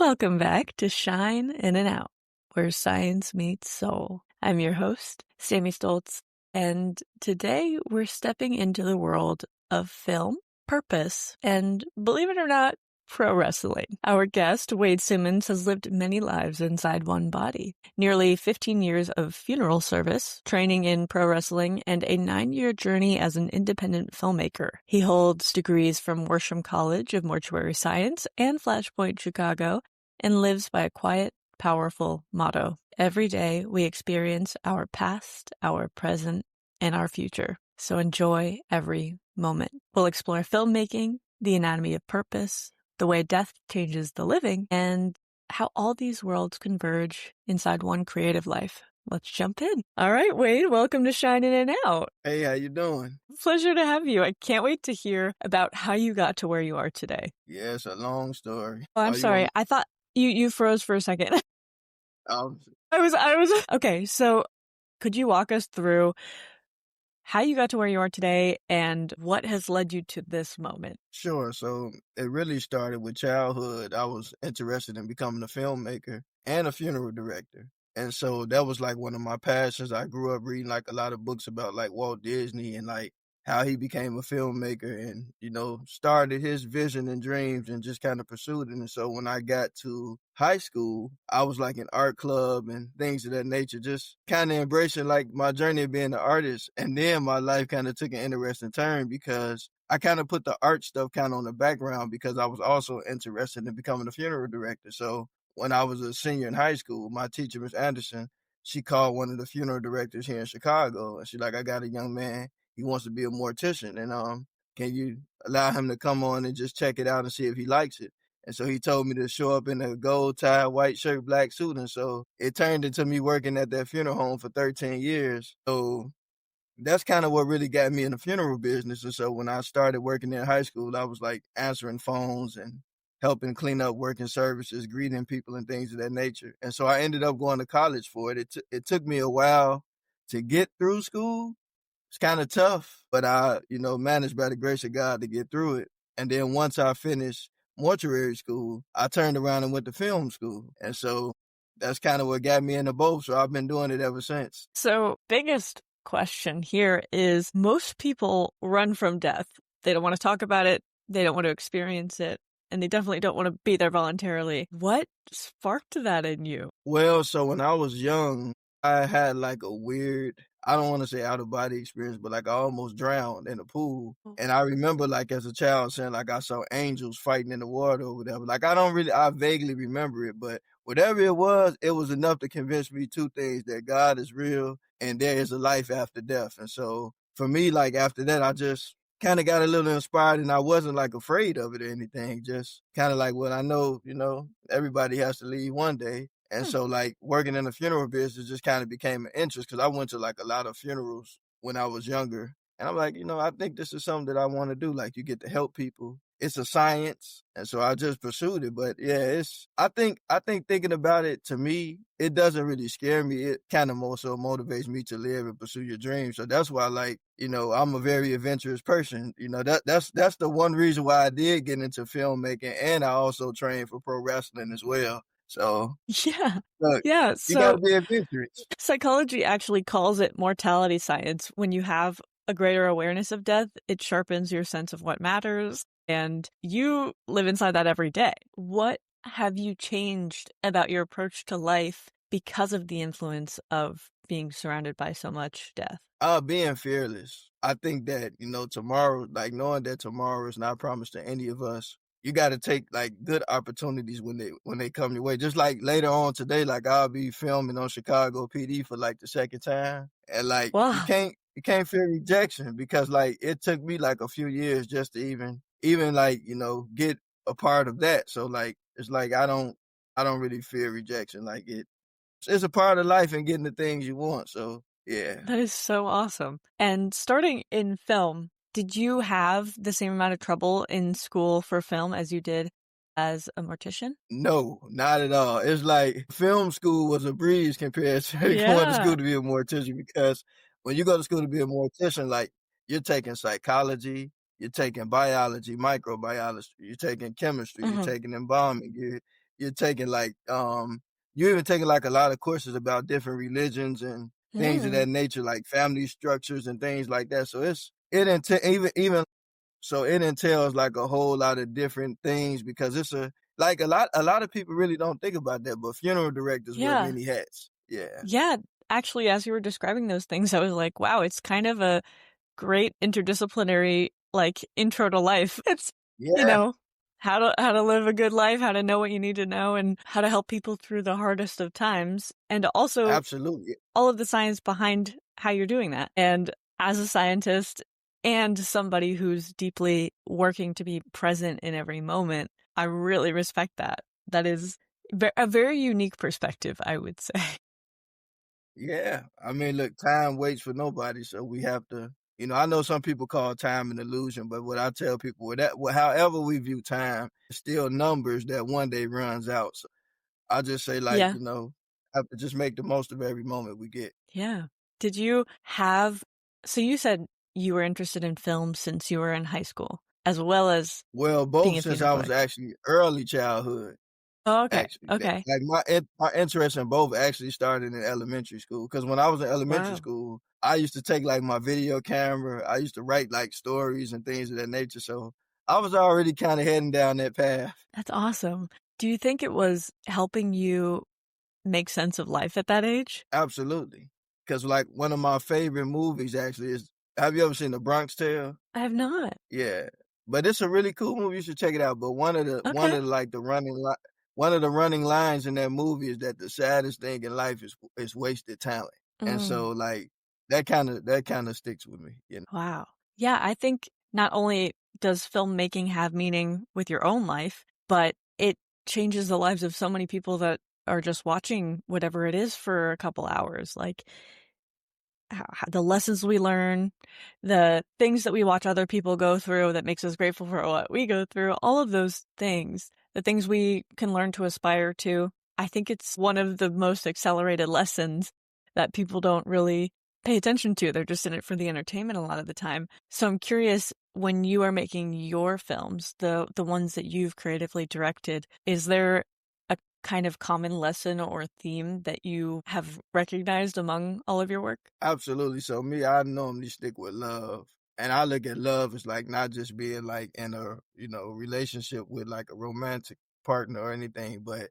Welcome back to Shine In and Out, where science meets soul. I'm your host, Sammy Stoltz, and today we're stepping into the world of film, purpose, and believe it or not, pro wrestling. Our guest, Wade Simmons, has lived many lives inside one body. Nearly 15 years of funeral service, training in pro wrestling, and a 9-year journey as an independent filmmaker. He holds degrees from Worsham College of Mortuary Science and Flashpoint, Chicago, and lives by a quiet, powerful motto. Every day we experience our past, our present, and our future. So enjoy every moment. We'll explore filmmaking, the anatomy of purpose, the way death changes the living, and how all these worlds converge inside one creative life. Let's jump in. All right, Wade, welcome to Shine In and Out. Hey, how you doing? Pleasure to have you. I can't wait to hear about how you got to where you are today. Yeah, it's a long story. Oh, I'm You want sorry. me? I thought you froze for a second. Um, I was okay. So could you walk us through how you got to where you are today and what has led you to this moment? sure. So it really started with childhood. I was interested in becoming a filmmaker and a funeral director. And so that was like one of my passions. I grew up reading like a lot of books about like Walt Disney and like how he became a filmmaker and, started his vision and dreams and just kind of pursued it. And so when I got to high school, I was like in art club and things of that nature, just kind of embracing like my journey of being an artist. And then my life kind of took an interesting turn because I kind of put the art stuff kind of on the background because I was also interested in becoming a funeral director. So when I was a senior in high school, my teacher, Miss Anderson, she called one of the funeral directors here in Chicago. And she's like, I got a young man. He wants to be a mortician. And can you allow him to come on and just check it out and see if he likes it? And so he told me to show up in a gold tie, white shirt, black suit. And so it turned into me working at that funeral home for 13 years. So that's kind of what really got me in the funeral business. And so when I started working in high school, I was like answering phones and helping clean up working services, greeting people and things of that nature. And so I ended up going to college for it. It took me a while to get through school. It's kind of tough, but I, managed by the grace of God to get through it. And then once I finished mortuary school, I turned around and went to film school. And so that's kind of what got me into both. So I've been doing it ever since. So, biggest question here is most people run from death. They don't want to talk about it, they don't want to experience it, and they definitely don't want to be there voluntarily. What sparked that in you? Well, so when I was young, I had like a weird, I don't want to say out of body experience, but like I almost drowned in a pool. And I remember like as a child saying like I saw angels fighting in the water or whatever. Like I vaguely remember it, but whatever it was enough to convince me two things: that God is real and there is a life after death. And so for me, like after that, I just kind of got a little inspired and I wasn't like afraid of it or anything. Just kind of like, well, I know, everybody has to leave one day. And so like working in the funeral business just kind of became an interest because I went to like a lot of funerals when I was younger. And I'm like, I think this is something that I want to do. Like you get to help people. It's a science. And so I just pursued it. But yeah, I think thinking about it, to me, it doesn't really scare me. It kind of more so motivates me to live and pursue your dreams. So that's why like, I'm a very adventurous person. That's the one reason why I did get into filmmaking, and I also trained for pro wrestling as well. So Yeah. look, Yeah. you gotta So, be adventurous. psychology actually calls it mortality science. When you have a greater awareness of death, it sharpens your sense of what matters. And you live inside that every day. What have you changed about your approach to life because of the influence of being surrounded by so much death? Being fearless. I think that, tomorrow, like knowing that tomorrow is not promised to any of us, you gotta take like good opportunities when they come your way. Just like later on today, like I'll be filming on Chicago PD for like the second time. And like Wow. you can't fear rejection because like it took me like a few years just to even like, get a part of that. So like it's like I don't really fear rejection. Like it's a part of life and getting the things you want. So yeah. That is so awesome. And starting in film, did you have the same amount of trouble in school for film as you did as a mortician? No, not at all. It's like film school was a breeze compared to going to school Yeah. to be a mortician because when you go to school to be a mortician, like you're taking psychology, you're taking biology, microbiology, you're taking chemistry, you're Hmm. taking embalming, you're taking you even taking like a lot of courses about different religions and things of Mm, that nature, like family structures and things like that. So it entails even so it entails like a whole lot of different things because it's a lot of people really don't think about that, but funeral directors wear yeah. many hats. Yeah. Yeah, actually, as you were describing those things, I was like, wow, it's kind of a great interdisciplinary, like, intro to life. It's, you Yeah, know, how to live a good life, how to know what you need to know, and how to help people through the hardest of times, and also absolutely. all of the science behind how you're doing that. And as a scientist and somebody who's deeply working to be present in every moment, I really respect that. That is a very unique perspective, I would say. Yeah. I mean, look, time waits for nobody, so we have to I know some people call time an illusion, but what I tell people however we view time, it's still numbers that one day runs out. So I just say Yeah. have to just make the most of every moment we get. Yeah. Did you have so you said you were interested in film since you were in high school, as well as Well, being both a since funeral I was director? actually early childhood. Oh, okay. Actually, that Okay. like, my interest in both actually started in elementary school. Because when I was in elementary Wow. school, I used to take, like, my video camera, I used to write, like, stories and things of that nature, so I was already kinda heading down that path. That's awesome. Do you think it was helping you make sense of life at that age? Absolutely. Because like, one of my favorite movies actually is have you ever seen The Bronx Tale? I have not. Yeah, but it's a really cool movie, you should check it out, but Okay. one of the running lines in that movie is that the saddest thing in life is wasted talent, and Mm. so, like, that kinda sticks with me, you know? Wow. Yeah, I think not only does filmmaking have meaning with your own life, but it changes the lives of so many people that are just watching whatever it is for a couple hours. Like the lessons we learn, the things that we watch other people go through that makes us grateful for what we go through, all of those things, the things we can learn to aspire to. I think it's one of the most accelerated lessons that people don't really pay attention to. They're just in it for the entertainment a lot of the time. So I'm curious, when you are making your films, the ones that you've creatively directed, is there a kind of common lesson or theme that you have recognized among all of your work? Absolutely, so me, I normally stick with love, and I look at love as, like, not just being, like, in a, relationship with, like, a romantic partner or anything, but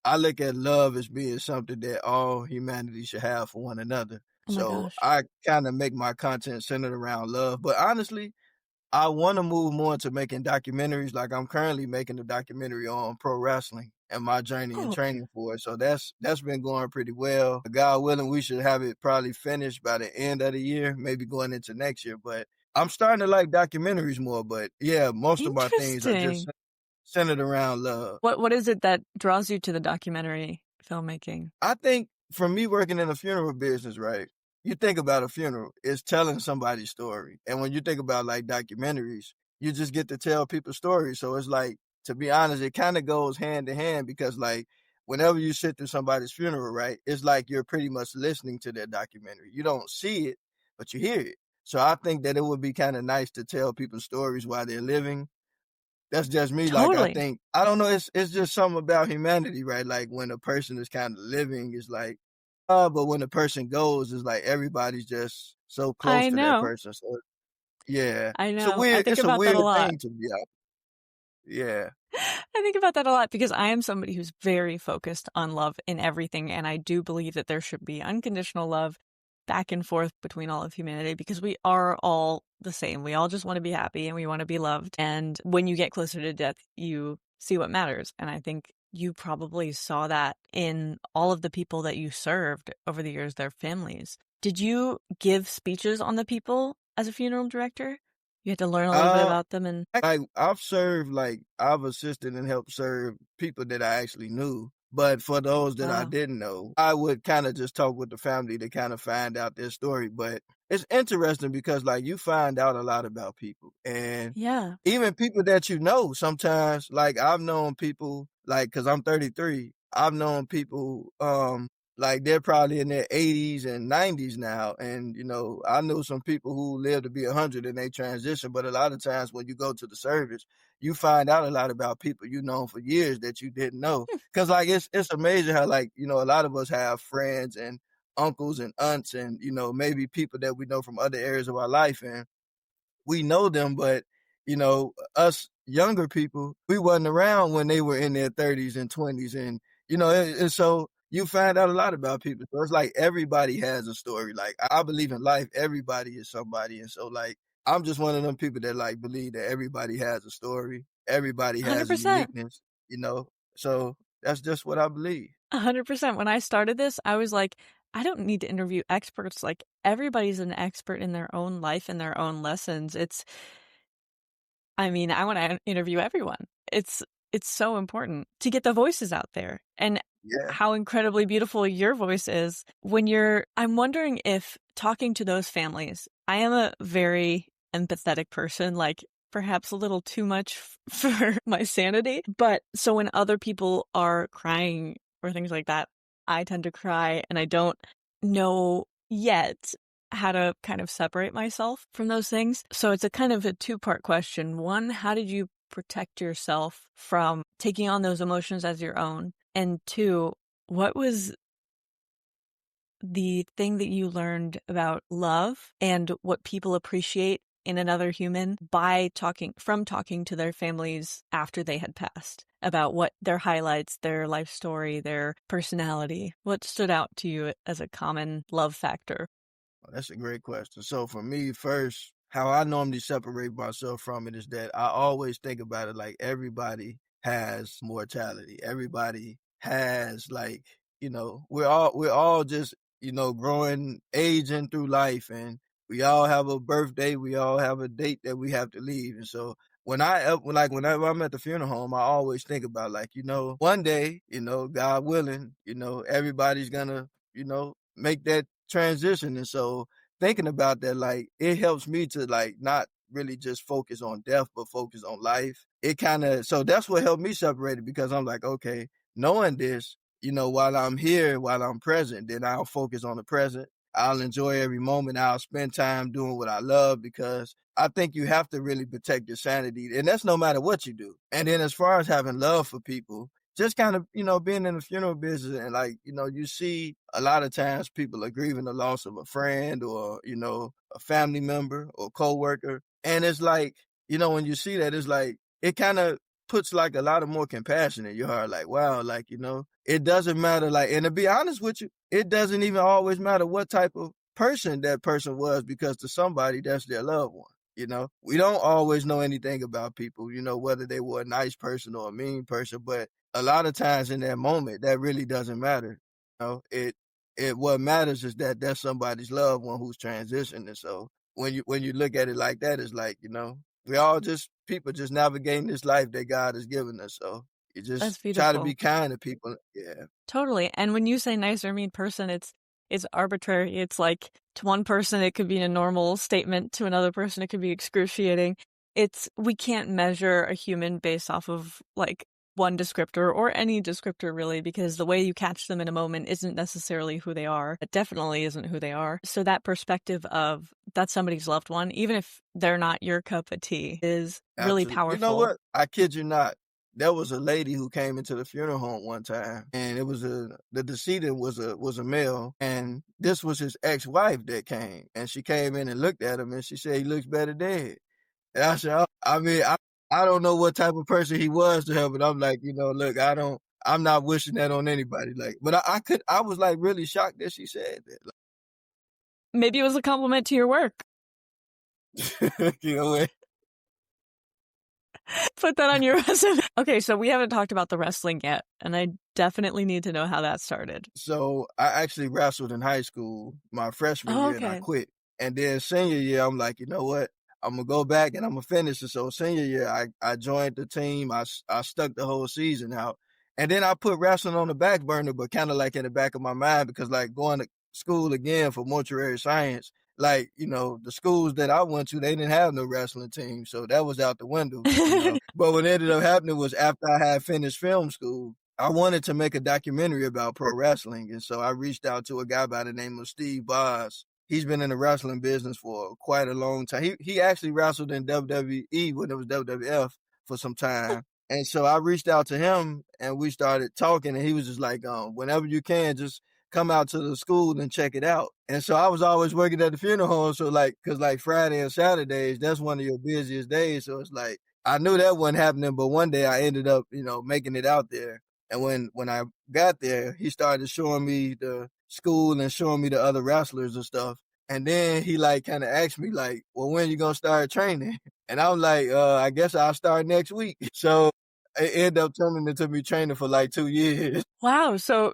I look at love as being something that all humanity should have for one another. Oh my So gosh. I kinda make my content centered around love. But honestly, I wanna move more into making documentaries. Like I'm currently making a documentary on pro wrestling and my journey and Oh, training for it. So that's been going pretty well. God willing, we should have it probably finished by the end of the year, maybe going into next year. But I'm starting to like documentaries more. But yeah, most of my things are just interesting. centered around love. What is it that draws you to the documentary filmmaking? I think for me working in the funeral business, right? You think about a funeral, it's telling somebody's story. And when you think about like documentaries, you just get to tell people's stories. So it's like, to be honest, it kind of goes hand in hand because like whenever you sit through somebody's funeral, right, it's like you're pretty much listening to their documentary. You don't see it, but you hear it. So I think that it would be kind of nice to tell people's stories while they're living. That's just me, like, Totally. I don't know, it's just something about humanity, right? Like, when a person is kinda living, it's like, but when the person goes, it's like everybody's just so close I to that know. person, so yeah. I know. I think It's a about that weird a lot. thing to be honest. Yeah, I think about that a lot because I am somebody who's very focused on love in everything, and I do believe that there should be unconditional love back and forth between all of humanity because we are all the same. We all just want to be happy and we want to be loved. And when you get closer to death, you see what matters. And I think you probably saw that in all of the people that you served over the years, their families. Did you give speeches on the people as a funeral director? You had to learn a little bit uh about them and I've assisted and helped serve people that I actually knew, but for those that I wow. didn't know, I would kinda just talk with the family to kinda find out their story, but it's interesting because, like, you find out a lot about people, and Yeah. even people that you know sometimes, like, I've known people, like, because 'cause I'm 33, I've known people, like they're probably in their 80s and 90s now. And, I know some people who live to be 100 and they transition, but a lot of times when you go to the service, you find out a lot about people you known for years that you didn't know. Cause like it's amazing how like, a lot of us have friends and uncles and aunts and, maybe people that we know from other areas of our life. And we know them, but us younger people, we wasn't around when they were in their 30s and 20s, and and so you find out a lot about people. So it's like everybody has a story. Like I believe in life, everybody is somebody, and so like I'm just one of them people that like believe that everybody has a story, everybody has a 100%. uniqueness, you know. So that's just what I believe. 100%. When I started this, I was like, I don't need to interview experts. Like, everybody's an expert in their own life and their own lessons. I mean, I want to interview everyone. It's so important to get the voices out there. And Yeah. how incredibly beautiful your voice is I'm wondering if talking to those families, I am a very empathetic person, like perhaps a little too much for my sanity. But so when other people are crying or things like that, I tend to cry and I don't know yet how to kind of separate myself from those things. So it's a kind of a two-part question. One, how did you protect yourself from taking on those emotions as your own? And two, what was the thing that you learned about love and what people appreciate in another human by talking to their families after they had passed, about what their highlights, their life story, their personality? What stood out to you as a common love factor? That's a great question. So for me, first, how I normally separate myself from it is that I always think about it like everybody has mortality. Everybody has like, we're all just, growing, aging through life, and we all have a birthday, we all have a date that we have to leave. And so whenever I'm at the funeral home, I always think about like, one day, God willing, everybody's gonna, make that transition. And so thinking about that, like it helps me to like not really just focus on death, but focus on life. So that's what helped me separate it, because I'm like, okay, knowing this, while I'm here, while I'm present, then I'll focus on the present. I'll enjoy every moment. I'll spend time doing what I love, because I think you have to really protect your sanity. And that's no matter what you do. And then as far as having love for people, just kind of, being in the funeral business, and like, you see a lot of times people are grieving the loss of a friend or, a family member or coworker. And it's like, when you see that, it's like, it kind of puts like a lot of more compassion in your heart. Like, wow, like, it doesn't matter. Like, and to be honest with you, it doesn't even always matter what type of person that person was, because to somebody, that's their loved one. We don't always know anything about people, whether they were a nice person or a mean person, but a lot of times in that moment, that really doesn't matter. What matters is that that's somebody's loved one who's transitioning. So when you look at it like that, it's like, we all just people just navigating this life that God has given us. So you That's just try to be beautiful. kind to people. Yeah, Totally. And when you say nice or mean person, it's arbitrary. It's like to one person it could be a normal statement, to another person it could be excruciating. We can't measure a human based off of like one descriptor or any descriptor really, because the way you catch them in a moment isn't necessarily who they are. It definitely isn't who they are. So that perspective of that's somebody's loved one, even if they're not your cup of tea, is really absolutely. You know powerful. what? I kid you not. There was a lady who came into the funeral home one time, and the decedent was a male, and this was his ex-wife that came, and she came in and looked at him, and she said he looks better dead. And I said, I mean, I don't know what type of person he was to her, but I'm like, look, I'm not wishing that on anybody. Like, but I was like really shocked that she said that. Maybe it was a compliment to your work. Like, what? Put that on your resume. Okay, so we haven't talked about the wrestling yet, and I definitely need to know how that started. So I actually wrestled in high school my freshman Oh, year, and I okay. quit. And then senior year, I'm like, you know what? I'm gonna go back and I'm gonna finish it. So senior year, I joined the team. I stuck the whole season out, and then I put wrestling on the back burner, but kind of like in the back of my mind, because like going to school again for mortuary science, like the schools that I went to, they didn't have no wrestling team, so that was out the window. But what ended up happening was after I had finished film school, I wanted to make a documentary about pro wrestling, and so I reached out to a guy by the name of Steve Boz. He's been in the wrestling business for quite a long time. He actually wrestled in WWE when it was WWF for some time. And so I reached out to him and we started talking, and he was just like, whenever you can, just come out to the school and check it out. And so I was always working at the funeral home. So like, cause like Friday and Saturdays, that's one of your busiest days. So it's like, I knew that wasn't happening, but one day I ended up, making it out there. And when I got there, he started showing me the school and showing me the other wrestlers and stuff. And then he like kind of asked me like, well, when you gonna start training? And I was like, I guess I'll start next week. So it ended up turning into me training for like 2 years. Wow. So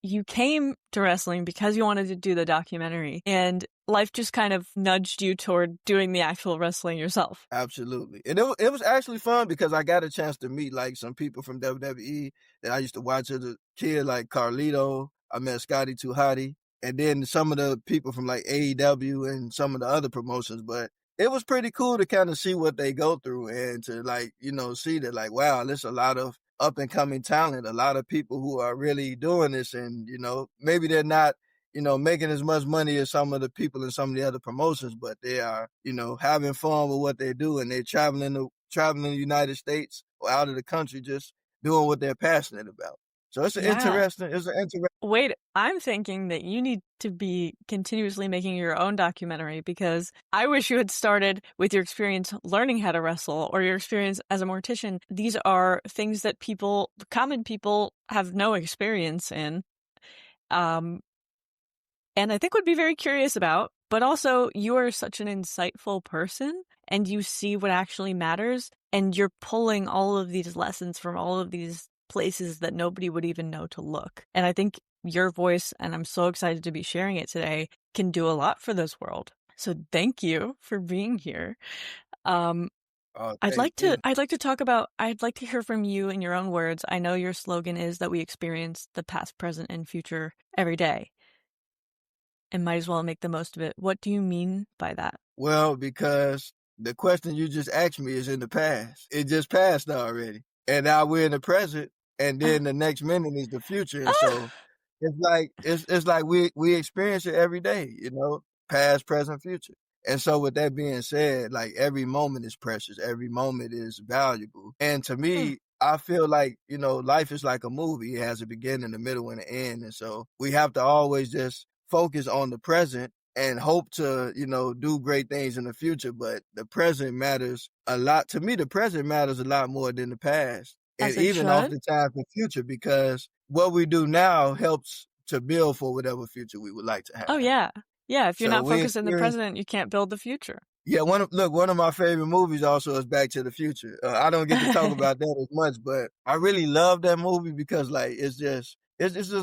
you came to wrestling because you wanted to do the documentary, and life just kind of nudged you toward doing the actual wrestling yourself. Absolutely. And it was actually fun because I got a chance to meet like some people from WWE that I used to watch as a kid, like Carlito. I met Scotty 2 Hotty, and then some of the people from like AEW and some of the other promotions. But it was pretty cool to kind of see what they go through and to like, see that like, wow, there's a lot of up and coming talent, a lot of people who are really doing this. And, maybe they're not making as much money as some of the people in some of the other promotions, but they are, having fun with what they do, and they're traveling the United States or out of the country, just doing what they're passionate about. So Yeah. it's an interesting. Wait, I'm thinking that you need to be continuously making your own documentary, because I wish you had started with your experience learning how to wrestle or your experience as a mortician. These are things that common people have no experience in. And I think would be very curious about, but also you are such an insightful person and you see what actually matters, and you're pulling all of these lessons from all of these places that nobody would even know to look. And I think your voice, and I'm so excited to be sharing it today, can do a lot for this world. So thank you for being here. Um, Thank you. I'd like to hear from you in your own words. I know your slogan is that we experience the past, present, and future every day, and might as well make the most of it. What do you mean by that? Well, because the question you just asked me is in the past. It just passed already. And now we're in the present, and then the next minute is the future. And so Ah! it's like we experience it every day, past, present, future. And so with that being said, like every moment is precious, every moment is valuable. And to Mm. me, I feel like, life is like a movie. It has a beginning, a middle, and an end. And so we have to always just focus on the present and hope to, do great things in the future. But the present matters a lot. To me, the present matters a lot more than the past. And As it even should. oftentimes the future, because what we do now helps to build for whatever future we would like to Oh, have. yeah. Yeah, if you're So not we focused in the experience. present, you can't build the future. Yeah, one of my favorite movies also is Back to the Future. I don't get to talk about that as much, but I really love that movie because like it's just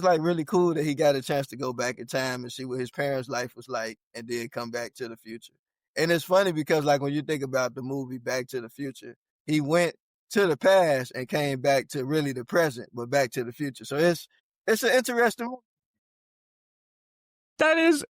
like really cool that he got a chance to go back in time and see what his parents' life was like, and then come back to the future. And it's funny because like when you think about the movie Back to the Future, he went to the past and came back to really the present, but Back to the Future. So it's an interesting movie. That is,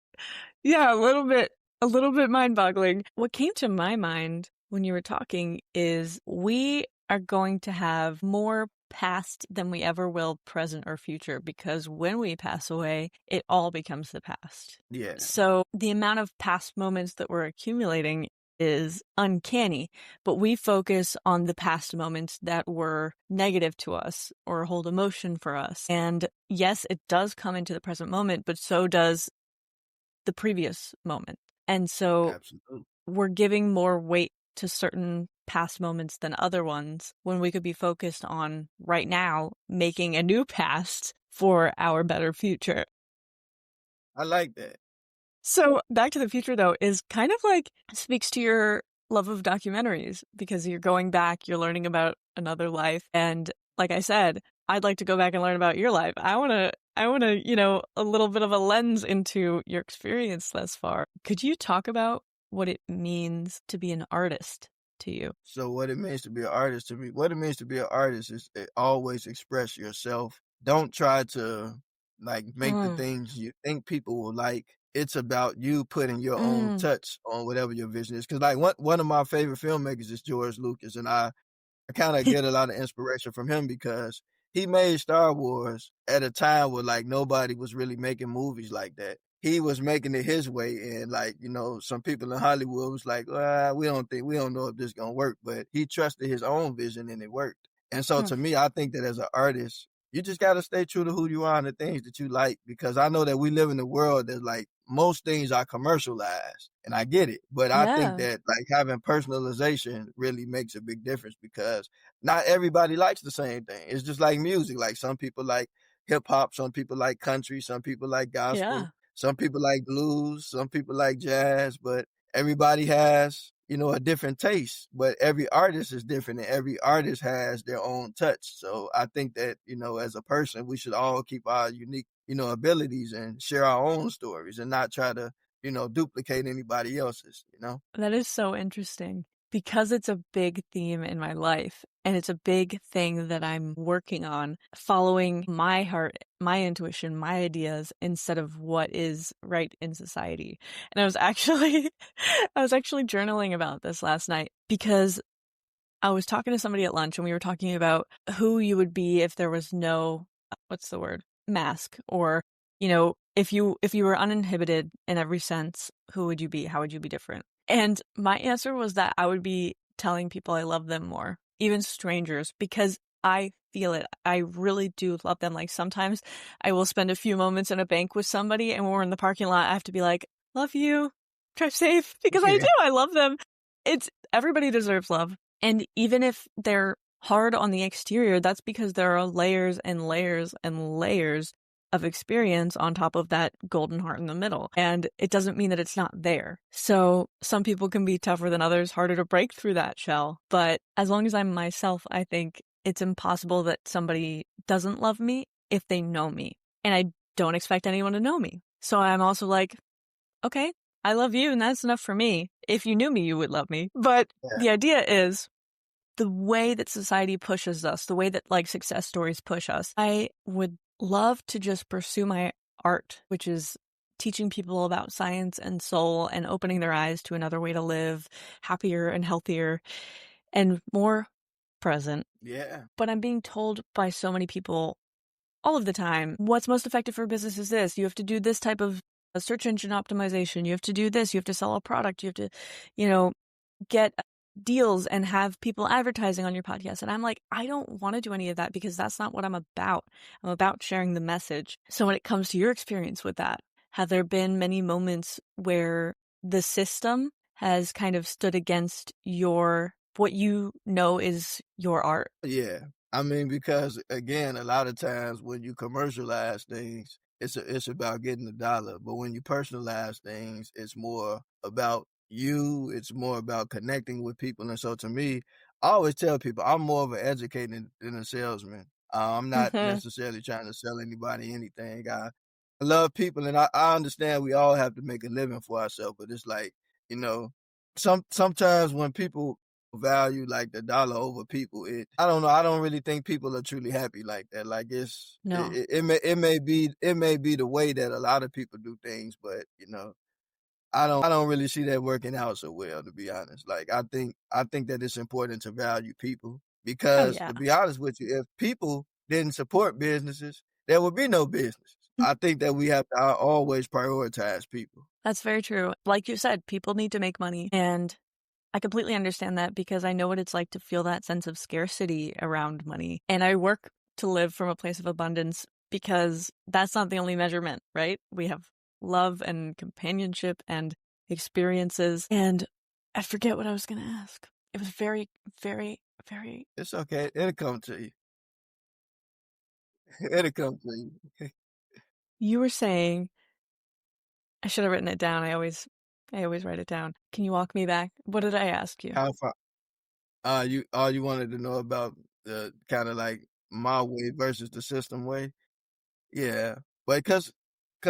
yeah, a little bit mind-boggling. What came to my mind when you were talking is we are going to have more past than we ever will present or future, because when we pass away, it all becomes the past. Yeah, So the amount of past moments that we're accumulating is uncanny, but we focus on the past moments that were negative to us or hold emotion for us. And yes, it does come into the present moment, but so does the previous moment. And so absolutely. we're giving more weight to certain past moments than other ones when we could be focused on right now making a new past for our better future. I like that. So Back to the Future, though, is kind of like speaks to your love of documentaries, because you're going back, you're learning about another life. And like I said, I'd like to go back and learn about your life. I want to, a little bit of a lens into your experience thus far. Could you talk about what it means to be an artist to you? So what it means to be an artist to me, what it means to be an artist is always express yourself. Don't try to like make the Mm, things you think people will like. It's about you putting your own mm, touch on whatever your vision is. Cause like one of my favorite filmmakers is George Lucas, and I kind of get a lot of inspiration from him because he made Star Wars at a time where, like, nobody was really making movies like that. He was making it his way, and, like, some people in Hollywood was like, "Well, we don't know if this gonna work," but he trusted his own vision and it worked. And so Mm. to me, I think that as an artist, you just gotta stay true to who you are and the things that you like, because I know that we live in a world that, like, most things are commercialized, and I get it, but I think Yeah. that, like, having personalization really makes a big difference because not everybody likes the same thing. It's just like music. Like some people like hip hop, some people like country, some people like gospel, Yeah. some people like blues, some people like jazz, but everybody has, a different taste. But every artist is different and every artist has their own touch. So I think that, as a person, we should all keep our unique, abilities and share our own stories and not try to, duplicate anybody else's. That is so interesting because it's a big theme in my life and it's a big thing that I'm working on, following my heart, my intuition, my ideas instead of what is right in society. And I was actually journaling about this last night because I was talking to somebody at lunch and we were talking about who you would be if there was no, what's the word? Mask. Or, if you were uninhibited in every sense, who would you be? How would you be different? And my answer was that I would be telling people I love them more, even strangers, because I feel it. I really do love them. Like sometimes I will spend a few moments in a bank with somebody and when we're in the parking lot, I have to be like, love you, drive safe, because I Yeah. do. I love them. It's everybody deserves love. And even if they're hard on the exterior, that's because there are layers and layers and layers of experience on top of that golden heart in the middle. And it doesn't mean that it's not there. So some people can be tougher than others, harder to break through that shell. But as long as I'm myself, I think it's impossible that somebody doesn't love me if they know me. And I don't expect anyone to know me. So I'm also like, okay, I love you and that's enough for me. If you knew me, you would love me. But Yeah. the idea is the way that society pushes us, the way that like success stories push us. I would love to just pursue my art, which is teaching people about science and soul and opening their eyes to another way to live, happier and healthier and more present. Yeah. But I'm being told by so many people all of the time, what's most effective for business is this. You have to do this type of search engine optimization. You have to do this. You have to sell a product. You have to, you know, get deals and have people advertising on your podcast. And I'm like, I don't want to do any of that because that's not what I'm about. I'm about sharing the message. So when it comes to your experience with that, have there been many moments where the system has kind of stood against what you know is your art? Yeah. I mean, because again, a lot of times when you commercialize things, it's about getting the dollar. But when you personalize things, it's more about you, it's more about connecting with people. And so to me, I always tell people I'm more of an educator than a salesman. I'm not Mhm. necessarily trying to sell anybody anything. I love people and I understand we all have to make a living for ourselves, but it's like, you know, sometimes when people value like the dollar over people, I don't know, I don't really think people are truly happy like that. Like No. it may be the way that a lot of people do things, but I don't really see that working out so well, to be honest. Like I think that it's important to value people Oh, because yeah. to be honest with you, if people didn't support businesses, there would be no business. I think that we have to always prioritize people. That's very true. Like you said, people need to make money. And I completely understand that because I know what it's like to feel that sense of scarcity around money. And I work to live from a place of abundance because that's not the only measurement, right? We have love and companionship and experiences. And I forget what I was going to ask. It was very, very, very. It's okay. It'll come to you. It'll come to you. You were saying, I should have written it down. I always write it down. Can you walk me back? What did I ask you? How far? You all you wanted to know about the kinda like my way versus the system way? Yeah, but because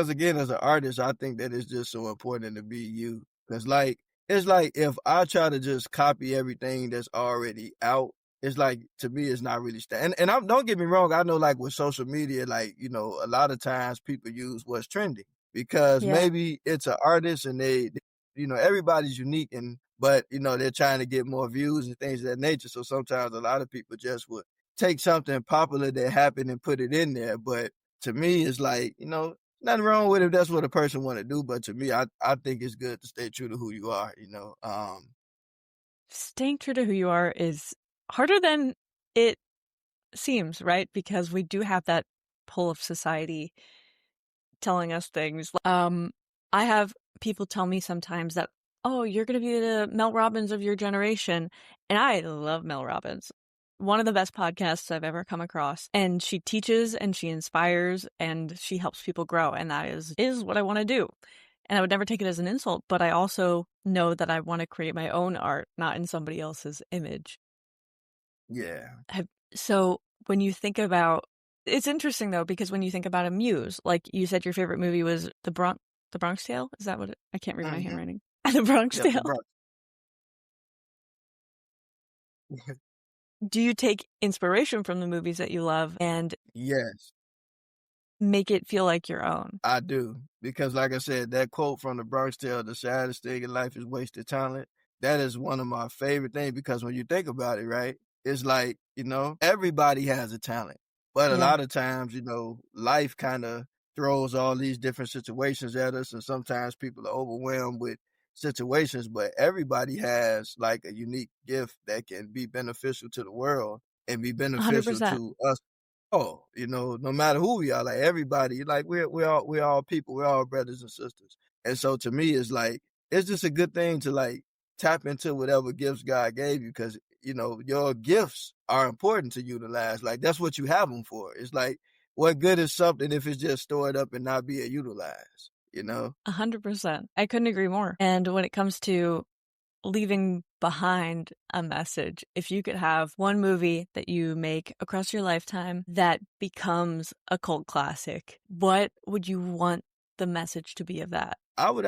again, as an artist, I think that it's just so important to be you. Cause like, it's like if I try to just copy everything that's already out, it's like to me, it's not really and I'm don't get me wrong, I know like with social media, like, a lot of times people use what's trending because Yeah. maybe it's an artist and everybody's unique but they're trying to get more views and things of that nature. So sometimes a lot of people just would take something popular that happened and put it in there. But to me, it's like, nothing wrong with it if that's what a person want to do. But to me, I think it's good to stay true to who you are, Staying true to who you are is harder than it seems, right? Because we do have that pull of society telling us things. I have people tell me sometimes that, oh, you're going to be the Mel Robbins of your generation. And I love Mel Robbins. One of the best podcasts I've ever come across. And she teaches and she inspires and she helps people grow. And that is what I want to do. And I would never take it as an insult, but I also know that I want to create my own art, not in somebody else's image. Yeah. So when you think about, it's interesting though, because when you think about a muse, like you said, your favorite movie was the Bronx Tale. Is that what I can't read my Hmm. handwriting. The Bronx Yep, the Tale. Bronx. Do you take inspiration from the movies that you love and Yes. make it feel like your own? I do, because like I said, that quote from the Bronx Tale, "The saddest thing in life is wasted talent." That is one of my favorite things because when you think about it, right, it's like, everybody has a talent, but a Yeah, lot of times, life kind of throws all these different situations at us, and sometimes people are overwhelmed with situations, but everybody has like a unique gift that can be beneficial to the world and be beneficial 100%. to us. Oh, no matter who we are, like everybody, like we're all people, we're all brothers and sisters. And so to me, it's like it's just a good thing to like tap into whatever gifts God gave you, because your gifts are important to utilize. Like that's what you have them for. It's like what good is something if it's just stored up and not being utilized? 100%. I couldn't agree more. And when it comes to leaving behind a message, if you could have one movie that you make across your lifetime that becomes a cult classic, what would you want the message to be of that? I would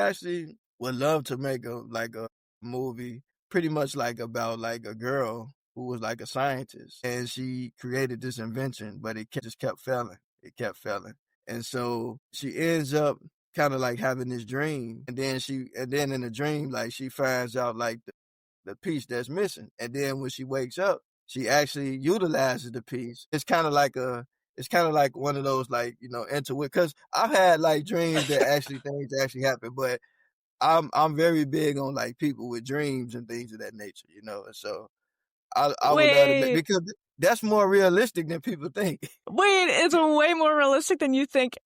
love to make a movie pretty much like about like a girl who was like a scientist and she created this invention, but just kept failing. It kept failing. And so she ends up kind of like having this dream, and then in the dream like she finds out like the piece that's missing. And then when she wakes up, she actually utilizes the piece. It's kind of like one of those like, intuition, because I've had like dreams that actually things actually happen, but I'm very big on like people with dreams and things of that nature. And so I would love to Wait, because that's more realistic than people think. wait, it's way more realistic than you think.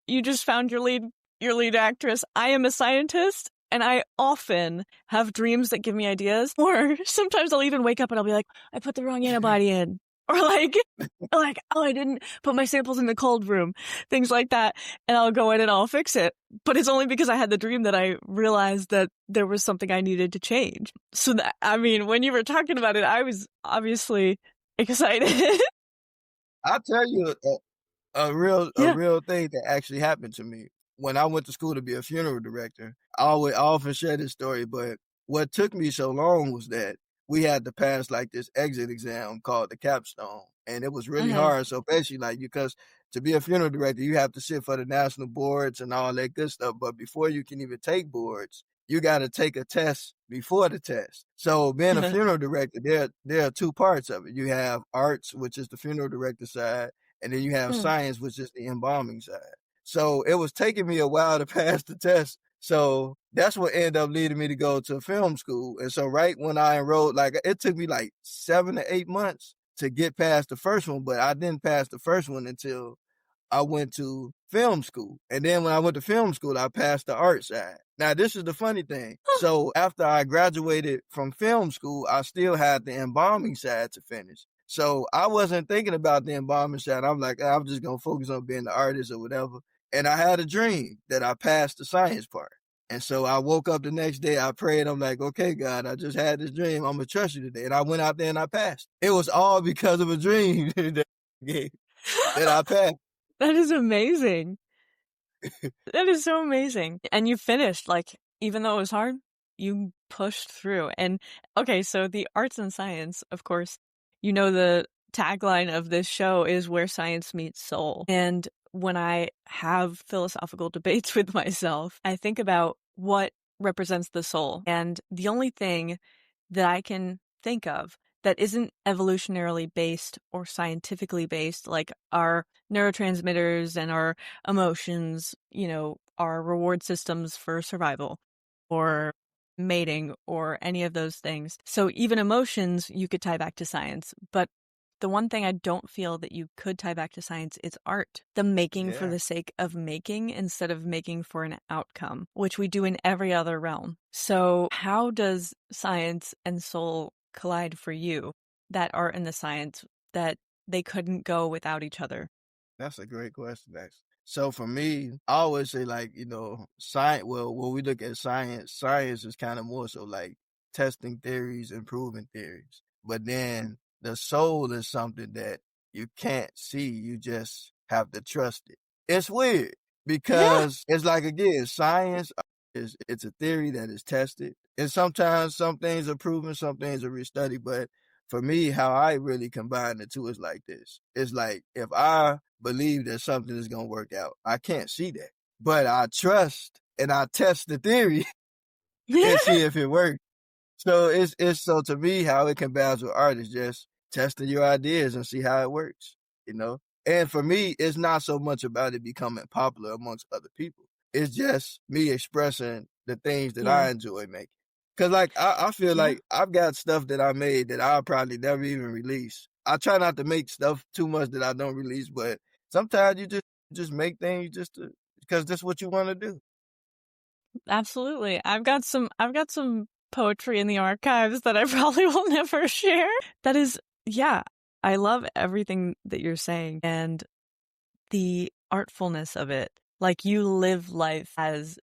You just found your lead actress. I am a scientist and I often have dreams that give me ideas, or sometimes I'll even wake up and I'll be like, I put the wrong antibody in. Or like, oh, I didn't put my samples in the cold room, things like that. And I'll go in and I'll fix it. But it's only because I had the dream that I realized that there was something I needed to change. So that, I mean, when you were talking about it, I was obviously excited. I tell you, a real a Yeah. real thing that actually happened to me when I went to school to be a funeral director. I often share this story, but what took me so long was that we had to pass like this exit exam called the capstone, and it was really Hmm. hard. So basically, like because to be a funeral director, you have to sit for the national boards and all that good stuff. But before you can even take boards, you got to take a test before the test. So being a funeral director, there are two parts of it. You have arts, which is the funeral director side, and then you have Hmm. science, which is the embalming side. So it was taking me a while to pass the test. So that's what ended up leading me to go to film school. And so right when I enrolled, like it took me like 7 to 8 months to get past the first one, but I didn't pass the first one until I went to film school. And then when I went to film school, I passed the art side. Now, this is the funny thing. So after I graduated from film school, I still had the embalming side to finish. So I wasn't thinking about the embalming side. I'm like, I'm just going to focus on being the artist or whatever. And I had a dream that I passed the science part. And so I woke up the next day, I prayed, I'm like, okay, God, I just had this dream. I'm going to trust you today. And I went out there and I passed. It was all because of a dream that I passed. That is amazing. That is so amazing. And you finished, like, even though it was hard, you pushed through. And okay, so the arts and science, of course, the tagline of this show is where science meets soul. And when I have philosophical debates with myself, I think about what represents the soul. And the only thing that I can think of that isn't evolutionarily based or scientifically based, like our neurotransmitters and our emotions, our reward systems for survival or mating or any of those things. So even emotions you could tie back to science, but the one thing I don't feel that you could tie back to science is art. The making for Yeah, the sake of making instead of making for an outcome, which we do in every other realm. So how does science and soul collide for you, that art and the science, that they couldn't go without each other? that's a great question, actually. So for me, I always say like, science, well, when we look at science, science is kind of more so like testing theories and proving theories. But then the soul is something that you can't see. You just have to trust it. It's weird Yeah. because it's like, again, science it's a theory that is tested. And sometimes some things are proven, some things are restudied. But for me, how I really combine the two is like this. It's like if I believe that something is going to work out, I can't see that, but I trust and I test the theory and see if it works. So it's so to me how it combines with art is just testing your ideas and see how it works, you know? And for me, it's not so much about it becoming popular amongst other people. It's just me expressing the things that Yeah. I enjoy making. Cause like I feel Yeah. like I've got stuff that I made that I'll probably never even release. I try not to make stuff too much that I don't release, but sometimes you just make things because that's what you want to do. Absolutely. I've got some poetry in the archives that I probably will never share. That is, yeah, I love everything that you're saying and the artfulness of it. Like you live life as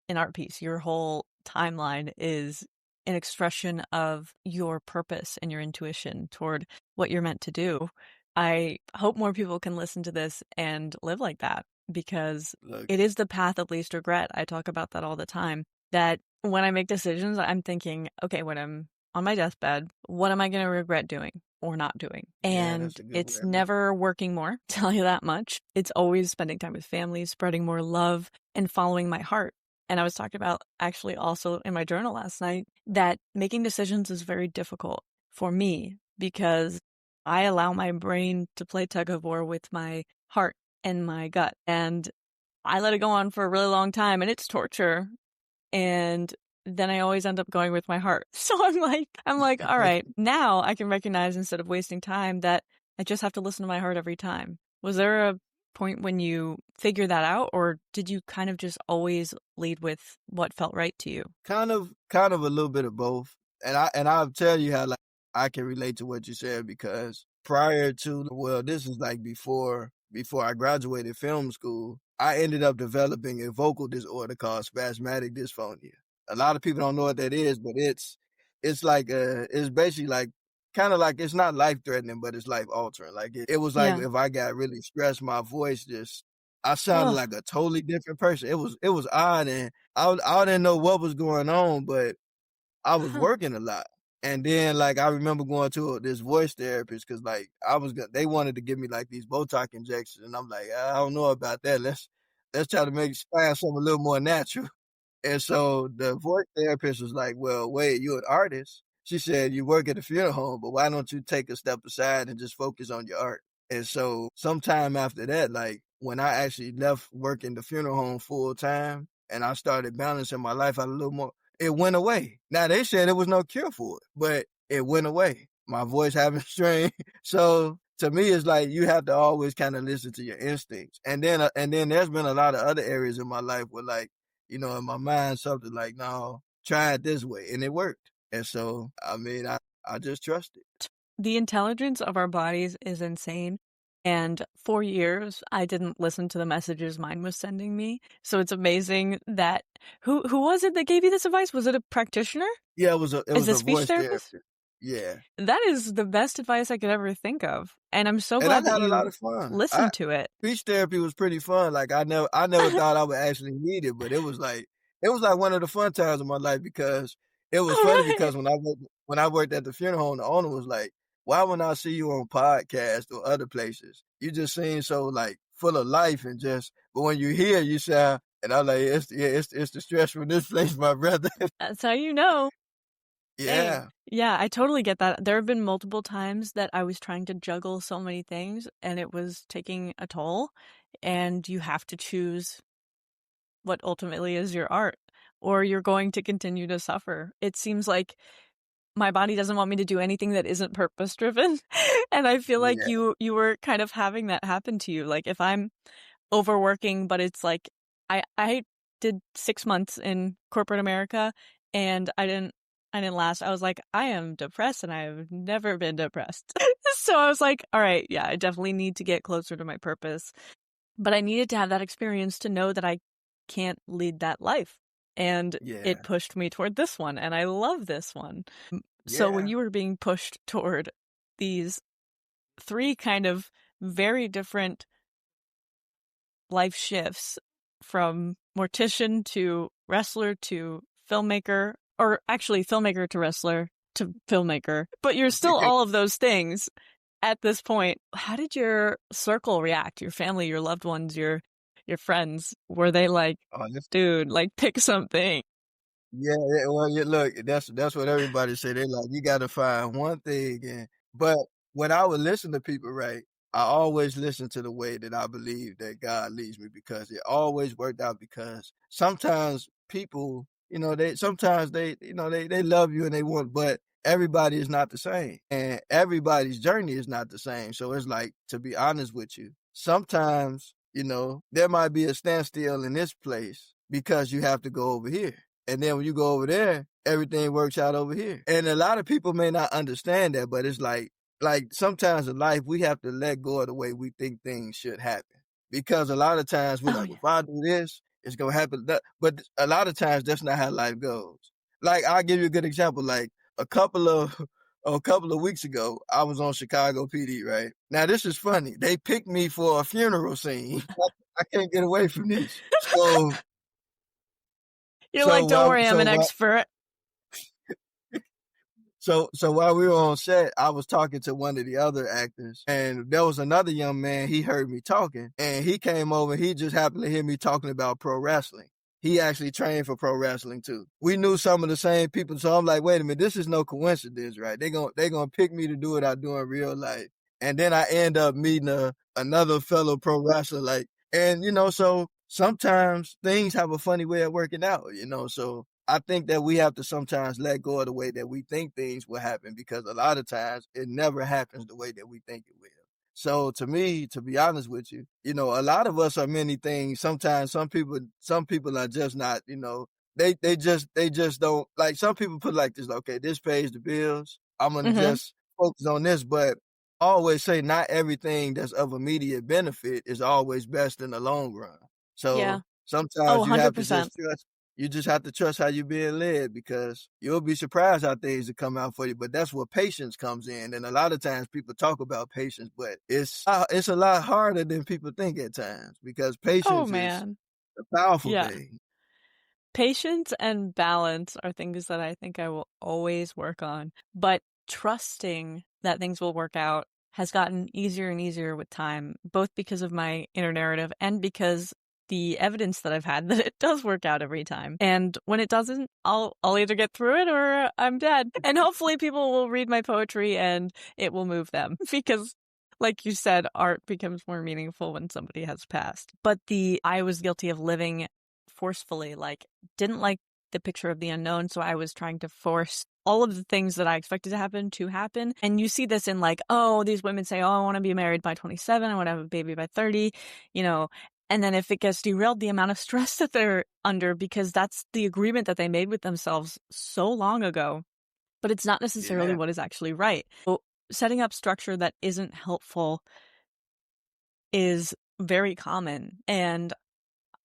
an art piece. Your whole timeline is an expression of your purpose and your intuition toward what you're meant to do. I hope more people can listen to this and live like that because Look, it is the path of least regret. I talk about that all the time. That when I make decisions, I'm thinking, okay, when I'm on my deathbed, what am I going to regret doing or not doing? yeah, And that's a good way it's of looking. never working more, tell you that much. It's always spending time with family, spreading more love, and following my heart. And I was talking about actually also in my journal last night that making decisions is very difficult for me because I allow my brain to play tug of war with my heart and my gut. And I let it go on for a really long time and it's torture. And then I always end up going with my heart. So I'm like, all right, now I can recognize instead of wasting time that I just have to listen to my heart every time. Was there a point when you figured that out, or did you kind of just always lead with what felt right to you? Kind of a little bit of both. And I'll tell you how like I can relate to what you said because prior to well, this is like before I graduated film school, I ended up developing a vocal disorder called spasmodic dysphonia. A lot of people don't know what that is, but it's like it's basically like kind of like it's not life threatening, but it's life altering. Like it was like Yeah. if I got really stressed, my voice just I sounded Oh, like a totally different person. It was odd and I didn't know what was going on, but I was working a lot. And then like I remember going to this voice therapist because like they wanted to give me like these Botox injections, and I'm like I don't know about that. Let's try to find something a little more natural. And so the voice therapist was like, "Well, wait, you're an artist." She said, "You work at a funeral home, but why don't you take a step aside and just focus on your art?" And so sometime after that, like when I actually left working the funeral home full time and I started balancing my life out a little more, it went away. Now they said there was no cure for it, but it went away. My voice having strain. So to me, it's like you have to always kind of listen to your instincts. And then there's been a lot of other areas in my life where like, in my mind, something like, no, try it this way. And it worked. And so, I mean, I just trust it. the intelligence of our bodies is insane. And for years, I didn't listen to the messages mine was sending me. So it's amazing that who was it that gave you this advice? Was it a practitioner? Yeah, it Is was a a speech voice therapist? therapist. Yeah. That is the best advice I could ever think of. And I'm so And I glad that had a lot you of fun. listened to it. Speech therapy was pretty fun. Like I never thought I would actually need it, but it was like one of the fun times of my life because it was All funny right. because when I worked at the funeral home, the owner was like, "Why when I see you on podcasts or other places, you just seem so like full of life and just but when you hear you sound." And I'm like, it's the stress from this place, my brother. That's how you know. Same. Yeah, Yeah, I totally get that. There have been multiple times that I was trying to juggle so many things and it was taking a toll, and you have to choose what ultimately is your art, or you're going to continue to suffer. It seems like my body doesn't want me to do anything that isn't purpose driven. And I feel like yeah, you were kind of having that happen to you. Like if I'm overworking, but it's like I did 6 months in corporate America and I didn't last. I was like, I am depressed and I have never been depressed. So I was like, all right, yeah, I definitely need to get closer to my purpose. But I needed to have that experience to know that I can't lead that life. And it yeah, pushed me toward this one, and I love this one. So when yeah. you were being pushed toward these three kind of very different life shifts from mortician to wrestler to filmmaker, or actually filmmaker to wrestler to filmmaker, but you're still all of those things at this point. How did your circle react? Your family, your loved ones, your friends? Were they like, Oh, this dude, like pick something? Yeah, yeah, well, yeah, look, that's what everybody say. They like, you gotta find one thing, and but when I would listen to people, right, I always listen to the way that I believe that God leads me because it always worked out. Because sometimes people, sometimes they love you and they want, but everybody is not the same, and everybody's journey is not the same. So it's like, to be honest with you, sometimes there might be a standstill in this place because you have to go over here. And then when you go over there, everything works out over here. And a lot of people may not understand that, but it's like sometimes in life we have to let go of the way we think things should happen. Because a lot of times we're Oh like, yeah. if I do this, it's gonna happen. But a lot of times that's not how life goes. Like, I'll give you a good example. Like a couple of a couple of weeks ago, I was on Chicago PD, right? Now this is funny. They picked me for a funeral scene. I can't get away from this. So You're so like, don't while worry, I'm so an while expert. So while we were on set, I was talking to one of the other actors, and there was another young man. He heard me talking, and he came over. He just happened to hear me talking about pro wrestling. He actually trained for pro wrestling too. We knew some of the same people, so I'm like, wait a minute, this is no coincidence, right? They gonna pick me to do what I do in real life, and then I end up meeting another fellow pro wrestler, like, and so sometimes things have a funny way of working out. So I think that we have to sometimes let go of the way that we think things will happen, because a lot of times it never happens the way that we think it will. So to me, to be honest with you, a lot of us are many things. Sometimes some people are just not, they just don't, like, some people put it like this, okay, this pays the bills. I'm gonna Mm-hmm. just focus on this, but I always say not everything that's of immediate benefit is always best in the long run. Yeah. So Oh, sometimes you have to just 100%. trust. You just have to trust how you're being led, because you'll be surprised how things will come out for you. But that's where patience comes in. And a lot of times people talk about patience, but it's a lot harder than people think at times, because Oh patience is man. a powerful Yeah. thing. Patience and balance are things that I think I will always work on. But trusting that things will work out has gotten easier and easier with time, both because of my inner narrative and because the evidence that I've had that it does work out every time. And when it doesn't, I'll either get through it or I'm dead. And hopefully people will read my poetry and it will move them because, like you said, art becomes more meaningful when somebody has passed. But I was guilty of living forcefully, like, didn't like the picture of the unknown, so I was trying to force all of the things that I expected to happen. And you see this in, like, oh, these women say, oh, I want to be married by 27, I want to have a baby by 30, you know. And then if it gets derailed, the amount of stress that they're under, because that's the agreement that they made with themselves so long ago, but it's not necessarily Yeah, what is actually right. So setting up structure that isn't helpful is very common. And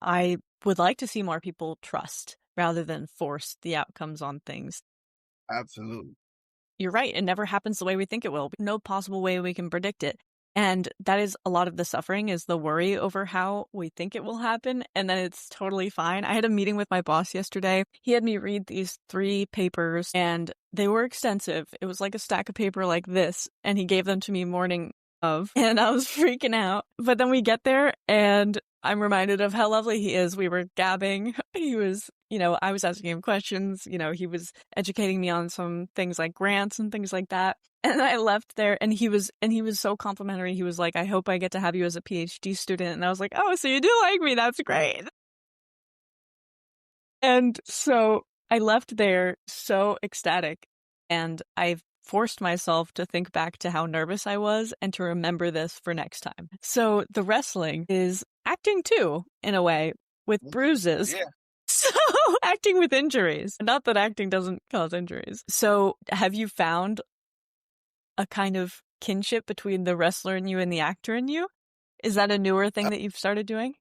I would like to see more people trust rather than force the outcomes on things. absolutely. You're right. It never happens the way we think it will. No possible way we can predict it. And that is a lot of the suffering, is the worry over how we think it will happen. And then it's totally fine. I had a meeting with my boss yesterday. He had me read these 3 papers and they were extensive. It was like a stack of paper like this. And he gave them to me morning of, and I was freaking out. But then we get there and I'm reminded of how lovely he is. We were gabbing. He was, I was asking him questions. He was educating me on some things like grants and things like that. And I left there and he was so complimentary. He was like, I hope I get to have you as a PhD student. And I was like, oh, so you do like me. That's great. And so I left there so ecstatic, and I've forced myself to think back to how nervous I was and to remember this for next time. So the wrestling is acting too, in a way, with bruises. Yeah. So acting with injuries. Not that acting doesn't cause injuries. So have you found a kind of kinship between the wrestler in you and the actor in you? Is that a newer thing that you've started doing?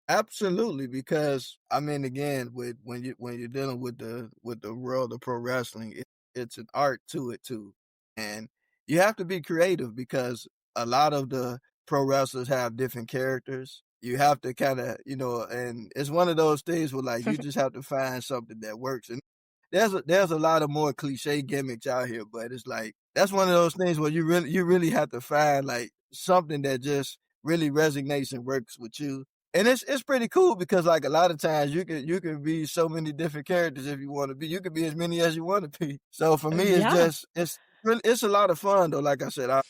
Absolutely, because I mean, again, with when you're dealing with the world of pro wrestling, it's an art to it too, and you have to be creative because a lot of the pro wrestlers have different characters. You have to kind of, and it's one of those things where like you just have to find something that works. And there's a lot of more cliche gimmicks out here, but it's like that's one of those things where you really have to find like something that just really resonates and works with you, and it's pretty cool because like a lot of times you can be so many different characters if you want to be. You can be as many as you want to be. So for me, it's Yeah. just it's a lot of fun though. Like I said, I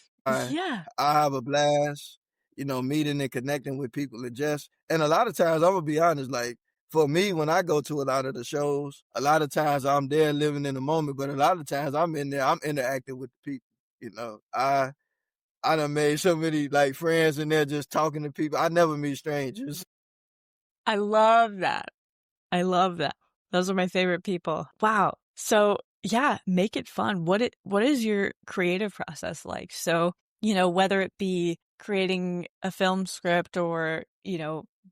Yeah. I have a blast, meeting and connecting with people and a lot of times I'm gonna be honest, like for me when I go to a lot of the shows, a lot of times I'm there living in the moment, but a lot of times I'm interacting with the people. I done made so many like friends in there just talking to people. I never meet strangers. I love that. I love that. Those are my favorite people. Wow. So yeah, make it fun. What is your creative process like? So, whether it be creating a film script or,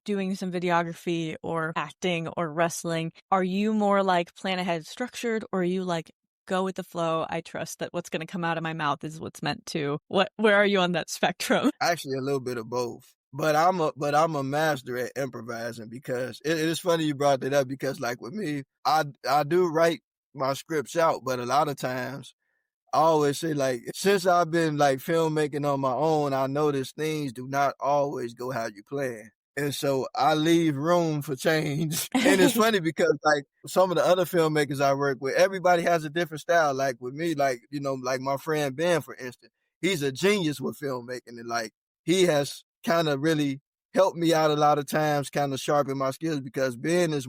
doing some videography or acting or wrestling, are you more like plan ahead structured, or are you like go with the flow? I trust that what's going to come out of my mouth is what's meant to. Where are you on that spectrum? Actually, a little bit of both. But I'm a master at improvising because it is funny you brought that up because like with me, I do write my scripts out, but a lot of times I always say like since I've been like filmmaking on my own, I notice things do not always go how you plan. And so I leave room for change. And it's funny because like some of the other filmmakers I work with, everybody has a different style. Like with me, like, like my friend Ben, for instance, he's a genius with filmmaking. And like he has kind of really helped me out a lot of times, kind of sharpen my skills because Ben is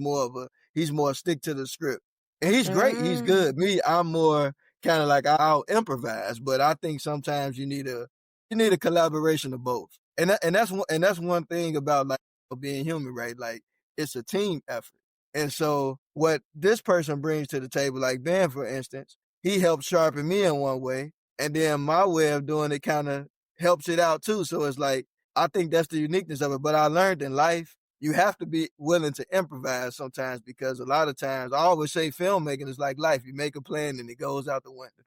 he's more stick to the script. And he's great. He's Mm. good. Me, I'm more kind of like I'll improvise, but I think sometimes you need a collaboration of both, and that's one thing about like being human, right? Like it's a team effort, and so what this person brings to the table, like Ben, for instance, he helps sharpen me in one way, and then my way of doing it kind of helps it out too. So it's like I think that's the uniqueness of it. But I learned in life you have to be willing to improvise sometimes because a lot of times I always say filmmaking is like life. You make a plan and it goes out the window.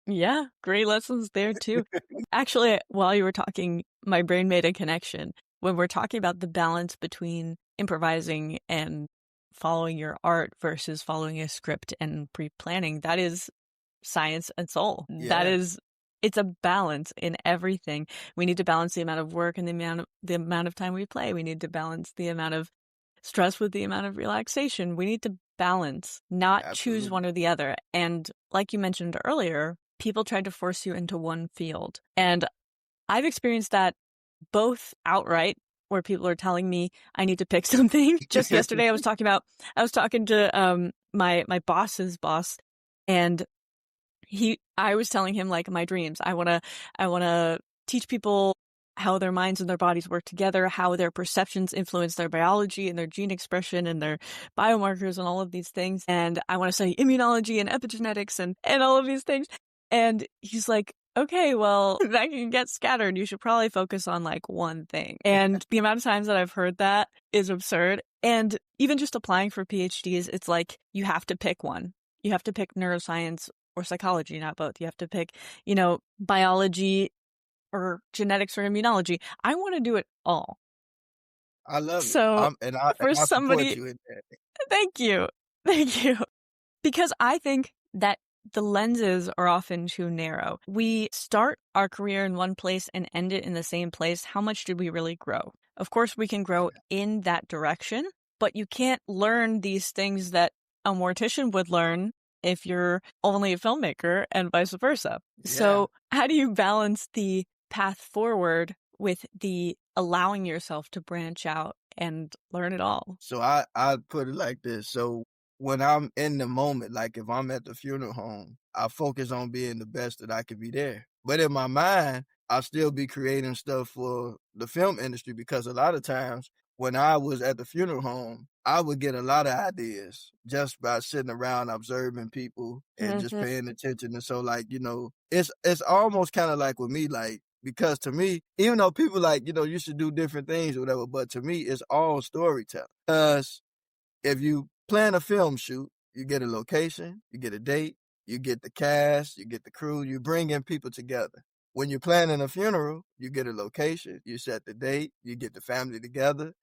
Yeah, great lessons there too. Actually, while you were talking, my brain made a connection. When we're talking about the balance between improvising and following your art versus following a script and pre-planning, that is science and soul. Yeah, It's a balance in everything. We need to balance the amount of work and the amount of time we play. We need to balance the amount of stress with the amount of relaxation. We need to balance, not choose absolutely. one or the other. And like you mentioned earlier, people tried to force you into one field. And I've experienced that both outright, where people are telling me I need to pick something. Just yesterday I was talking to my boss's boss, and I was telling him like my dreams. I wanna teach people how their minds and their bodies work together, how their perceptions influence their biology and their gene expression and their biomarkers and all of these things. And I want to study immunology and epigenetics and all of these things. And he's like, okay, well, that can get scattered. You should probably focus on like one thing. And the amount of times that I've heard that is absurd. And even just applying for PhDs, it's like you have to pick one. You have to pick neuroscience or psychology, not both. You have to pick, biology or genetics or immunology. I want to do it all. I love it. So And for I support somebody, you in that. thank you. Thank you. Because I think that the lenses are often too narrow. We start our career in one place and end it in the same place. How much did we really grow? Of course, we can grow in that direction, but you can't learn these things that a mortician would learn if you're only a filmmaker and vice versa. Yeah. So, how do you balance the path forward with the allowing yourself to branch out and learn it all? So I put it like this. So when I'm in the moment, like if I'm at the funeral home, I focus on being the best that I can be there. But in my mind, I still be creating stuff for the film industry because a lot of times when I was at the funeral home, I would get a lot of ideas just by sitting around observing people and just Mhm. paying attention. And so like, it's almost kind of like with me, like because to me, even though people like, you should do different things or whatever, but to me, it's all storytelling. Because if you plan a film shoot, you get a location, you get a date, you get the cast, you get the crew, you bring in people together. When you're planning a funeral, you get a location, you set the date, you get the family together,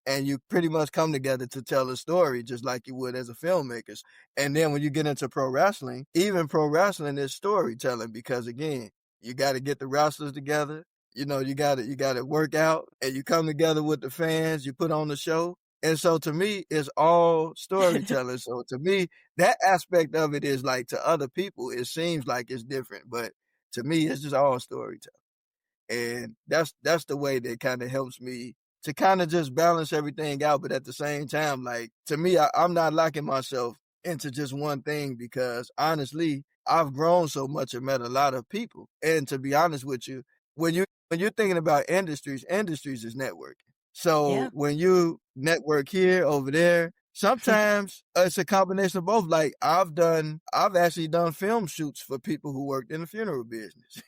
and you pretty much come together to tell a story just like you would as a filmmaker. And then when you get into pro wrestling, even pro wrestling is storytelling because again, you got to get the wrestlers together. You got to work out and you come together with the fans, you put on the show, and so to me, it's all storytelling. So to me, that aspect of it is like to other people, it seems like it's different, but to me, it's just all storytelling. And that's the way that kind of helps me to kind of just balance everything out. But at the same time, like to me, I'm not locking myself into just one thing because honestly, I've grown so much and met a lot of people. And to be honest with you, when you're thinking about industries is networking. So Yeah. when you network here, over there, sometimes it's a combination of both. Like I've actually done film shoots for people who worked in the funeral business,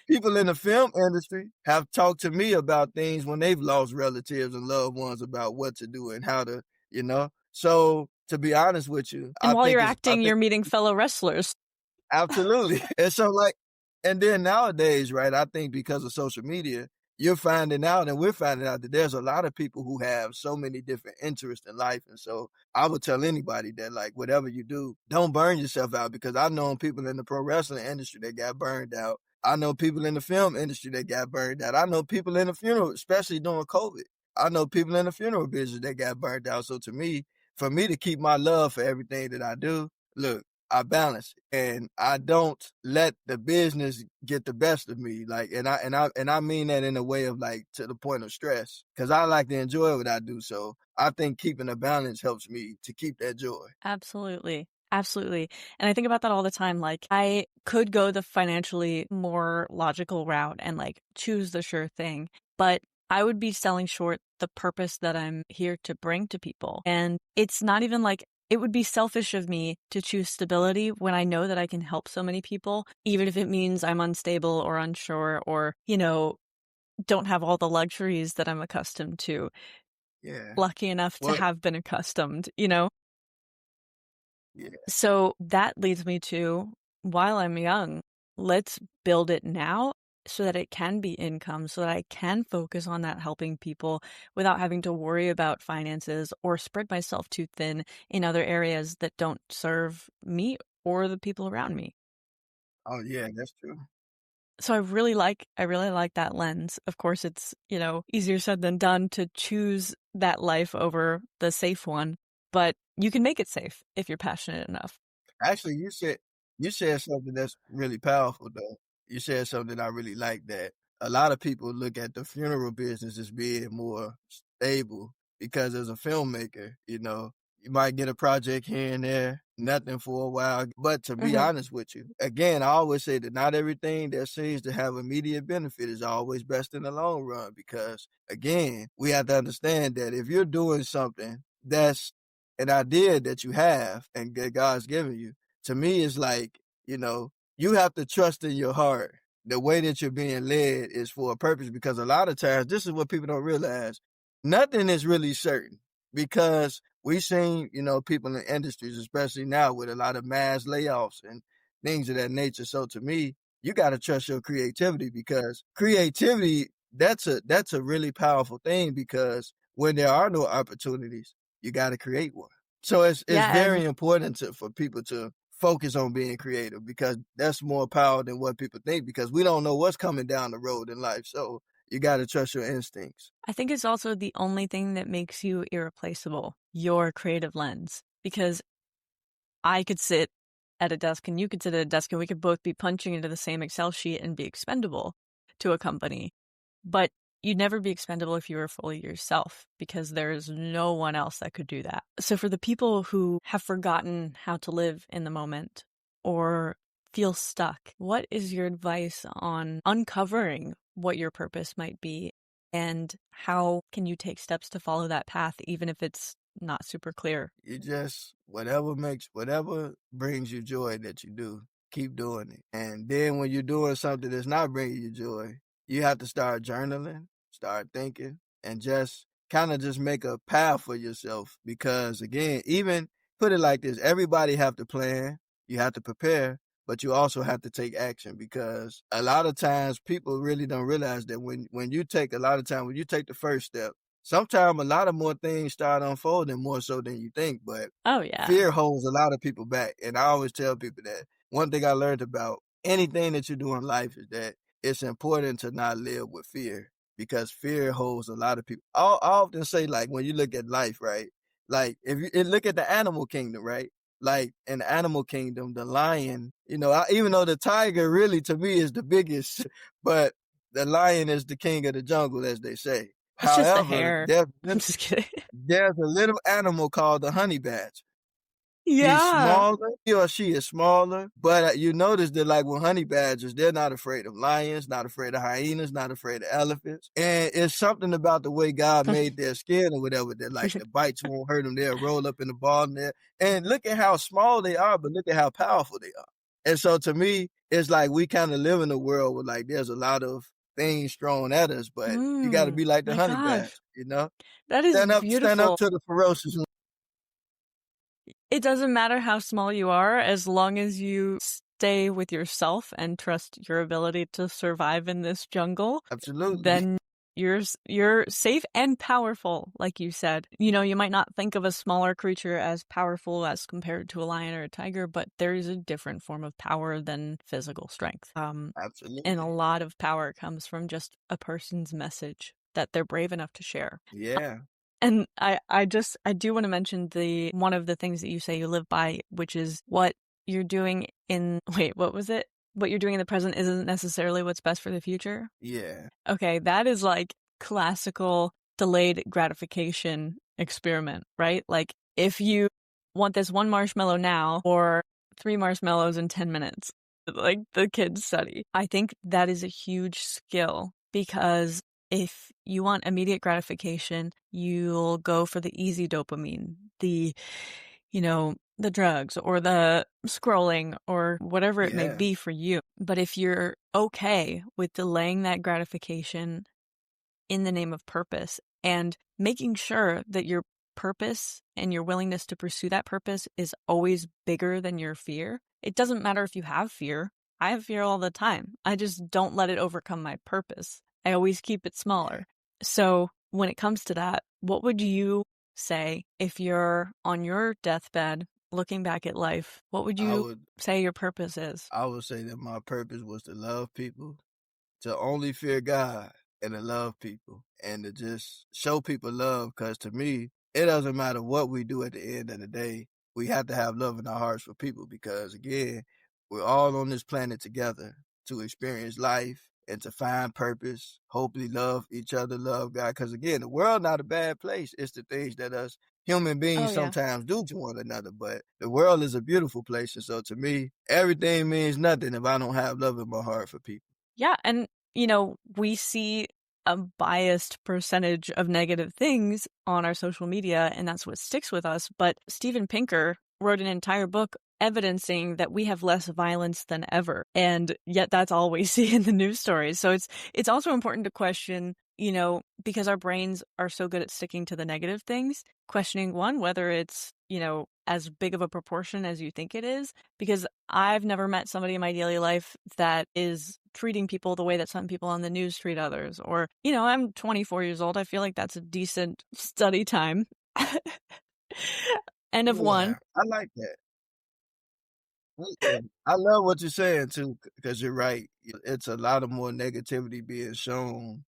People in the film industry have talked to me about things when they've lost relatives and loved ones about what to do and how to, you know. So to be honest with you, And while you're I acting, think you're meeting fellow wrestlers. absolutely. And so like, and then nowadays, right, I think because of social media, you're finding out and we're finding out that there's a lot of people who have so many different interests in life. And so I would tell anybody that like whatever you do, don't burn yourself out because I've known people in the pro wrestling industry that got burned out. I know people in the film industry that got burned out. I know people in the funeral, especially during COVID. I know people in the funeral business that got burned out. So to me, for me to keep my love for everything that I do, look, I balance it and I don't let the business get the best of me. Like, and I mean that in a way of like to the point of stress because I like to enjoy what I do. So I think keeping a balance helps me to keep that joy. Absolutely. Absolutely. And I think about that all the time. Like, I could go the financially more logical route and like choose the sure thing, but I would be selling short the purpose that I'm here to bring to people. And it's not even like it would be selfish of me to choose stability when I know that I can help so many people, even if it means I'm unstable or unsure or, don't have all the luxuries that I'm accustomed to, Yeah. lucky enough to Well, have been accustomed. yeah. So that leads me to, while I'm young, let's build it now so that it can be income, so that I can focus on that helping people without having to worry about finances or spread myself too thin in other areas that don't serve me or the people around me. Oh yeah, that's true. So I really like that lens. Of course, it's easier said than done to choose that life over the safe one, but you can make it safe if you're passionate enough. Actually, you said something that's really powerful though. You said something I really like that a lot of people look at the funeral business as being more stable because as a filmmaker, you might get a project here and there, nothing for a while. But to be Mhm. honest with you, again, I always say that not everything that seems to have immediate benefit is always best in the long run because again, we have to understand that if you're doing something that's an idea that you have and that God's given you, to me, it's like, you have to trust in your heart. The way that you're being led is for a purpose because a lot of times, this is what people don't realize. Nothing is really certain because we've seen, people in industries, especially now with a lot of mass layoffs and things of that nature. So to me, you got to trust your creativity because creativity, that's a really powerful thing because when there are no opportunities, you got to create one. So it's Yeah, very and important for people to focus on being creative because that's more power than what people think because we don't know what's coming down the road in life. So You got to trust your instincts. I think it's also the only thing that makes you irreplaceable, your creative lens. Because I could sit at a desk and you could sit at a desk and we could both be punching into the same Excel sheet and be expendable to a company. But you'd never be expendable if you were fully yourself because there's no one else that could do that. So for the people who have forgotten how to live in the moment or feel stuck, what is your advice on uncovering what your purpose might be and how can you take steps to follow that path even if it's not super clear? You just whatever brings you joy that you do, keep doing it. And then when you're doing something that's not bringing you joy, you have to start journaling, start thinking, and just kind of just make a path for yourself. Because again, even put it like this, everybody have to plan, you have to prepare, but you also have to take action because a lot of times people really don't realize that when you take a lot of time, when you take the first step, sometimes a lot of more things start unfolding more so than you think, but Oh, yeah. fear holds a lot of people back. And I always tell people that one thing I learned about anything that you do in life is that it's important to not live with fear because fear holds a lot of people. I often say, like, when you look at life, right? Like, if you look at the animal kingdom, right? Like, in the animal kingdom, the lion, even though the tiger really to me is the biggest, but the lion is the king of the jungle, as they say. It's just the However, hair. I'm just kidding. there's a little animal called the honey badger. He's Yeah. smaller, he or she is smaller, but you notice that like with honey badgers, they're not afraid of lions, not afraid of hyenas, not afraid of elephants. And it's something about the way God made their skin or whatever that like the bites won't hurt them. They'll roll up in the ball in there. And look at how small they are, but look at how powerful they are. And so to me, it's like we kind of live in a world where like there's a lot of things thrown at us, but you got to be like the My honey badger, gosh. you know? That is Stand up beautiful. to the ferocious one. It doesn't matter how small you are as long as you stay with yourself and trust your ability to survive in this jungle, Absolutely. then you're safe and powerful, like you said. You might not think of a smaller creature as powerful as compared to a lion or a tiger, but there is a different form of power than physical strength. And a Absolutely. lot of power comes from just a person's message that they're brave enough to share. Yeah. And I do wanna mention the one of the things that you say you live by, which is what you're doing in wait, what was it? What you're doing in the present isn't necessarily what's best for the future? Yeah. Okay, that is like classical delayed gratification experiment, right? Like, if you want this 1 marshmallow now or 3 marshmallows in 10 minutes, like the kids study. I think that is a huge skill because if you want immediate gratification, you'll go for the easy dopamine, the drugs or the scrolling or whatever it may Yeah. be for you. But if you're okay with delaying that gratification in the name of purpose and making sure that your purpose and your willingness to pursue that purpose is always bigger than your fear. It doesn't matter if you have fear. I have fear all the time. I just don't let it overcome my purpose. I always keep it Yeah. smaller. So when it comes to that, what would you say if you're on your deathbed looking back at life? What would I you would say your purpose is? I would say that my purpose was to love people, to only fear God and to love people and to just show people love. Cause to me, it doesn't matter what we do at the end of the day. We have to have love in our hearts for people because again, we're all on this planet together to experience life and to find purpose, hopefully love each other, love God. Cause again, the world not a bad place. It's the things that us human Oh, beings yeah. sometimes do to one another, but the world is a beautiful place. And so to me, everything means nothing if I don't have love in my heart for people. Yeah, and we see a biased percentage of negative things on our social media, and that's what sticks with us. But Steven Pinker wrote an entire book evidencing that we have less violence than ever, and yet that's all we see in the news stories. So it's also important to question, because our brains are so good at sticking to the negative things, questioning one whether it's as big of a proportion as you think it is, because I've never met somebody in my daily life that is treating people the way that some people on the news treat others. Or, I'm 24 years old. I feel like that's a decent study time. N of one. Yeah, I like that. Yeah, I love what you're saying too, because you're right. It's a lot of more negativity being shown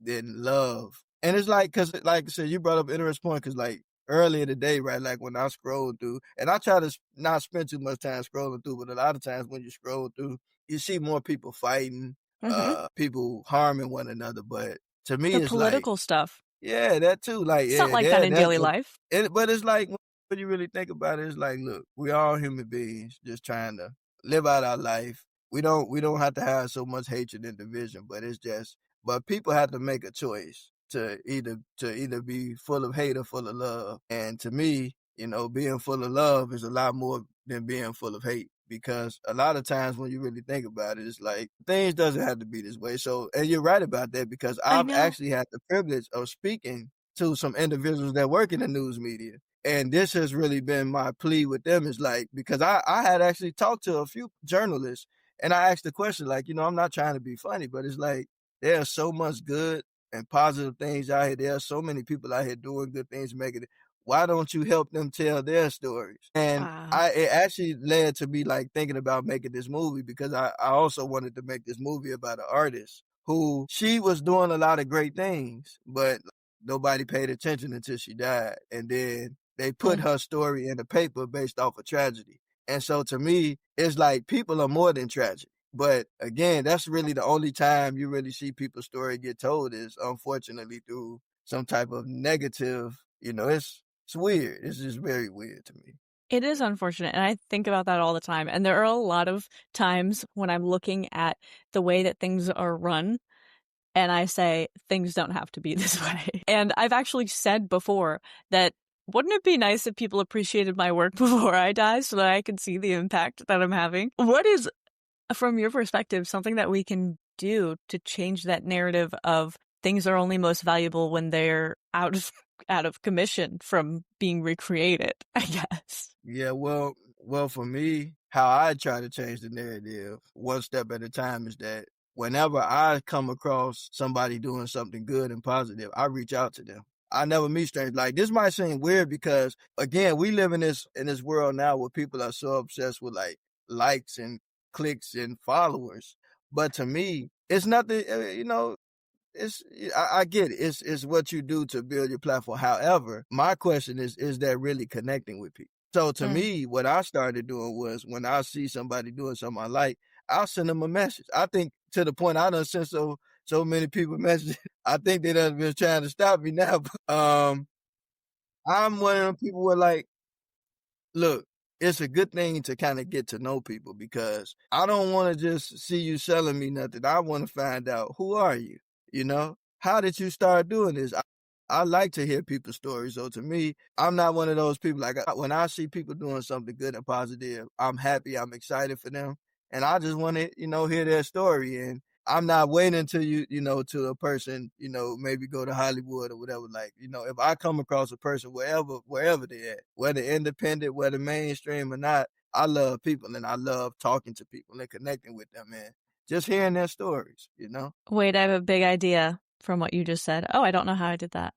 than love. And it's like, cause like I said, you brought up an interesting point, cause like earlier today, right? Like when I scroll through, and I try to not spend too much time scrolling through, but a lot of times when you scroll through, you see more people fighting, Mhm. people harming one another. But to me, The it's like, political stuff. yeah, that too. Like, It's not yeah, like that in that's daily life. but it's like when you really think about it, it's like, look, we all human beings just trying to live out our life. We don't have to have so much hatred and division, but it's just but people have to make a choice to either be full of hate or full of love. And to me, being full of love is a lot more than being full of hate. Because a lot of times when you really think about it, it's like things doesn't have to be this way. So, and you're right about that because I I've know. actually had the privilege of speaking to some individuals that work in the news media. And this has really been my plea with them is like, because I had actually talked to a few journalists and I asked the question, like, I'm not trying to be funny, but it's like, there's so much good and positive things out here. There are so many people out here doing good things, making it. Why don't you help them tell their stories? And Wow. it actually led to me like thinking about making this movie because I also wanted to make this movie about an artist who she was doing a lot of great things, but nobody paid attention until she died. And then they put Mm. her story in the paper based off a tragedy. And so to me, it's like people are more than tragic. But again, that's really the only time you really see people's story get told is unfortunately through some type of negative, it's weird. It's just very weird to me. It is unfortunate, and I think about that all the time, and there are a lot of times when I'm looking at the way that things are run, and I say, "Things don't have to be this way." And I've actually said before that, "Wouldn't it be nice if people appreciated my work before I die so that I can see the impact that I'm having?" What is, from your perspective, something that we can do to change that narrative of things are only most valuable when they're out of commission from being recreated, I guess? Yeah, well, for me, how I try to change the narrative one step at a time is that whenever I come across somebody doing something good and positive, I reach out to them. I never meet strangers. Like this might seem weird because again, we live in this world now where people are so obsessed with like likes and clicks and followers. But to me, it's nothing. It's I get it. It's what you do to build your platform. However, my question is that really connecting with people? So to Mm. me, what I started doing was when I see somebody doing something I like, I'll send them a message. I think to the point I done sent so many people messages. I think they done been trying to stop me now. But, I'm one of them people where like look, it's a good thing to kind of get to know people because I don't want to just see you selling me nothing. I want to find out who are you? How did you start doing this? I like to hear people's stories. So to me, I'm not one of those people like when I see people doing something good and positive, I'm happy, I'm excited for them. And I just want to, hear their story. And I'm not waiting until to a person, maybe go to Hollywood or whatever. Like, if I come across a person wherever they at, whether independent, whether mainstream or not, I love people and I love talking to people and connecting with them and just hearing their stories. Wait, I have a big idea from what you just said. Oh, I don't know how I did that.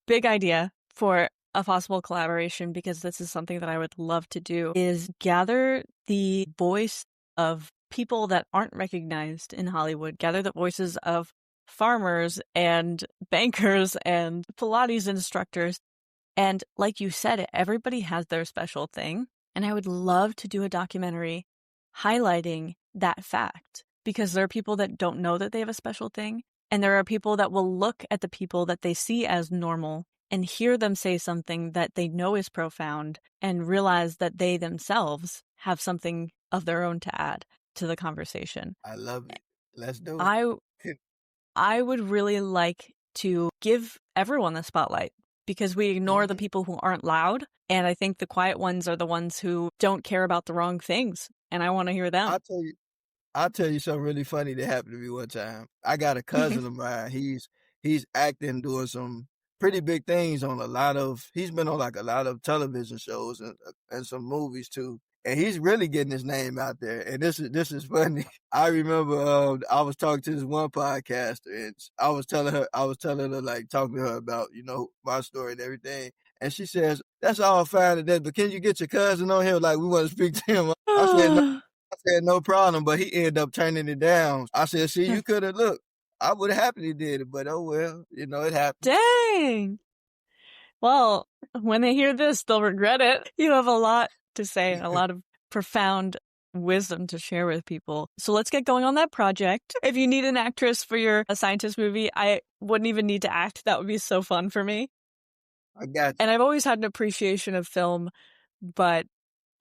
Big idea for a possible collaboration, because this is something that I would love to do, is gather the voice of people that aren't recognized in Hollywood, gather the voices of farmers and bankers and Pilates instructors. And like you said, everybody has their special thing. And I would love to do a documentary highlighting that fact, because there are people that don't know that they have a special thing. And there are people that will look at the people that they see as normal and hear them say something that they know is profound and realize that they themselves have something of their own to add to the conversation. I love it. Let's do it. I I would really like to give everyone the spotlight, because we ignore the hmm people who aren't loud. And I think the quiet ones are the ones who don't care about the wrong things. And I want to hear them. I'll tell you. I'll tell you something really funny that happened to me one time. I got a cousin of mine. He's acting, doing some pretty big things on a lot of. He's been on like a lot of television shows and some movies too. And he's really getting his name out there. And this is funny. I remember I was talking to this one podcaster, and I was telling her like talking to her about my story and everything. And she says, "That's all fine and that, but can you get your cousin on here? Like we want to speak to him." I said, "No." I said, no problem, but he ended up turning it down. I said, see, you could have looked. I would happily did it, but oh well, it happens. Dang! Well, when they hear this, they'll regret it. You have a lot to say, a lot of profound wisdom to share with people. So let's get going on that project. If you need an actress for your A Scientist movie, I wouldn't even need to act. That would be so fun for me. I got And you. I've always had an appreciation of film, but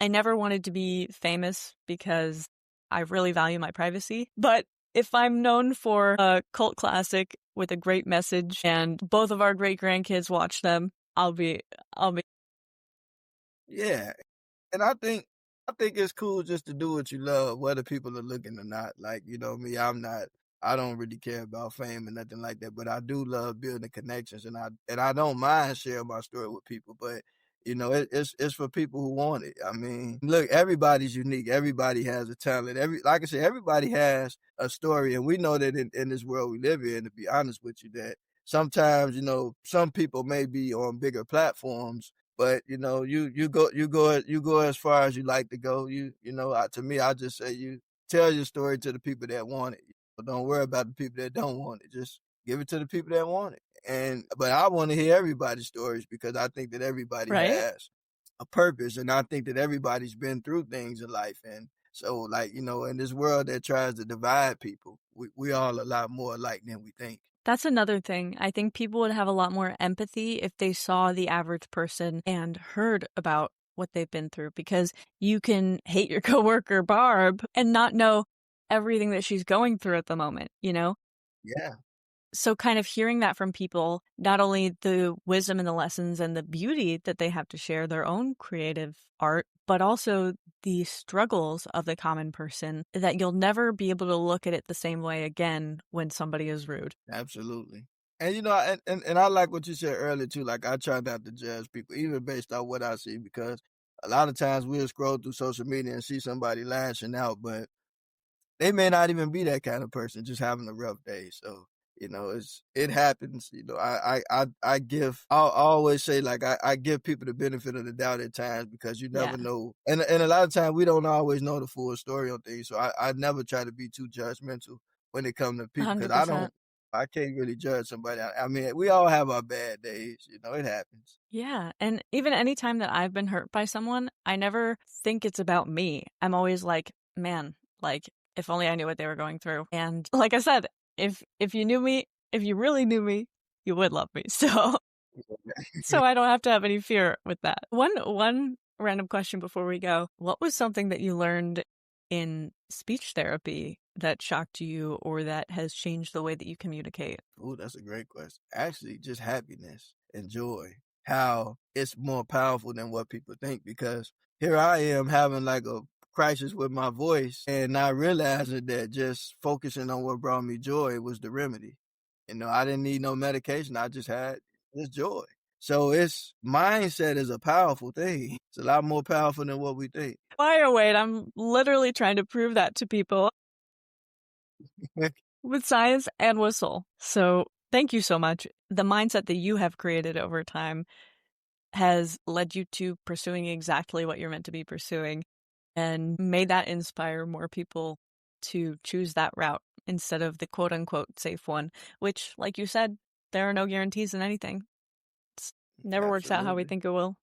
I never wanted to be famous because I really value my privacy. But if I'm known for a cult classic with a great message and both of our great grandkids watch them, I'll be. Yeah. And I think it's cool just to do what you love, whether people are looking or not. Like, me, I don't really care about fame or nothing like that, but I do love building connections and I don't mind sharing my story with people, but it's for people who want it. I mean, look, everybody's unique. Everybody has a talent. Like I said, everybody has a story, and we know that in this world we live in, to be honest with you, that sometimes, some people may be on bigger platforms, but you go as far as you like to go. To me, I just say you tell your story to the people that want it. But don't worry about the people that don't want it. Just give it to the people that want it. But I want to hear everybody's stories because I think that everybody Right? has a purpose, and I think that everybody's been through things in life, and so like in this world that tries to divide people, we all a lot more alike than we think. That's another thing. I think people would have a lot more empathy if they saw the average person and heard about what they've been through, because you can hate your coworker Barb and not know everything that she's going through at the moment, you know? Yeah. So kind of hearing that from people, not only the wisdom and the lessons and the beauty that they have to share their own creative art, but also the struggles of the common person, that you'll never be able to look at it the same way again when somebody is rude. Absolutely. And and I like what you said earlier too. Like I try not to judge people, even based on what I see, because a lot of times we'll scroll through social media and see somebody lashing out, but they may not even be that kind of person, just having a rough day. So, it happens. I'll always say like I give people the benefit of the doubt at times because you Yeah, never know. And a lot of times we don't always know the full story on things. So I never try to be too judgmental when it comes to people because 100%. I can't really judge somebody. I mean, we all have our bad days, it happens. Yeah, and even any time that I've been hurt by someone, I never think it's about me. I'm always like, man, like if only I knew what they were going through. And like I said, if you knew me, if you really knew me, you would love me. So I don't have to have any fear with that. One random question before we go. What was something that you learned in speech therapy that shocked you or that has changed the way that you communicate? Ooh, that's a great question. Actually, just happiness and joy. How it's more powerful than what people think because here I am having like a crisis with my voice and not realizing that just focusing on what brought me joy was the remedy. I didn't need no medication. I just had this joy. So it's mindset is a powerful thing. It's a lot more powerful than what we think. Fire weight. I'm literally trying to prove that to people with science and whistle. So thank you so much. The mindset that you have created over time has led you to pursuing exactly what you're meant to be pursuing. And may that inspire more people to choose that route instead of the quote unquote safe one, which, like you said, there are no guarantees in anything. It never works out how we Absolutely. think it will.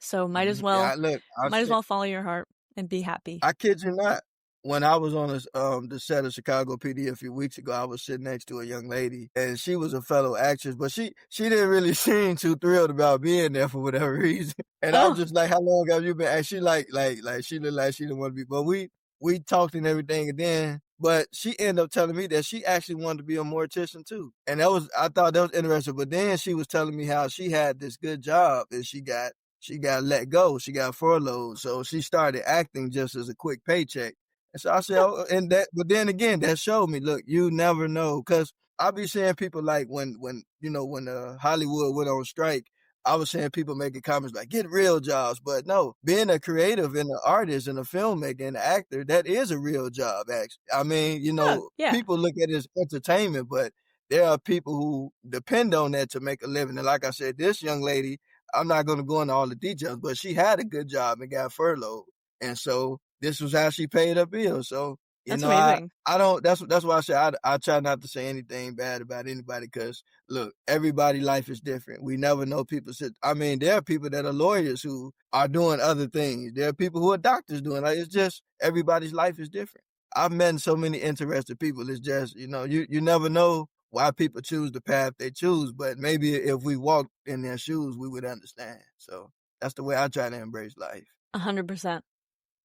So Yeah, look, might as well follow your heart and be happy. I kid you not. When I was on the set of Chicago PD a few weeks ago, I was sitting next to a young lady, and she was a fellow actress, but she didn't really seem too thrilled about being there for whatever reason. And I was Oh, just like, "How long have you been?" And she like she looked like she didn't want to be, but we talked and everything, and then but she ended up telling me that she actually wanted to be a mortician too, and I thought that was interesting. But then she was telling me how she had this good job and she got let go. She got furloughed. So she started acting just as a quick paycheck. And so I said, oh, but then again, that showed me, look, you never know. Cause I be seeing people like when Hollywood went on strike, I was seeing people making comments like, get real jobs. But no, being a creative and an artist and a filmmaker and an actor, that is a real job, actually. I mean, yeah, yeah. people look at it as entertainment, but there are people who depend on that to make a living. And like I said, this young lady, I'm not going to go into all the details, but she had a good job and got furloughed. And so this was how she paid her bills. So, You That's know, amazing. I don't that's why I say I try not to say anything bad about anybody. Cause look, everybody life is different. We never know I mean, there are people that are lawyers who are doing other things. There are people who are doctors doing, like, it's just everybody's life is different. I've met so many interested people. It's just, you never know why people choose the path they choose, but maybe if we walked in their shoes, we would understand. So, that's the way I try to embrace life. 100%.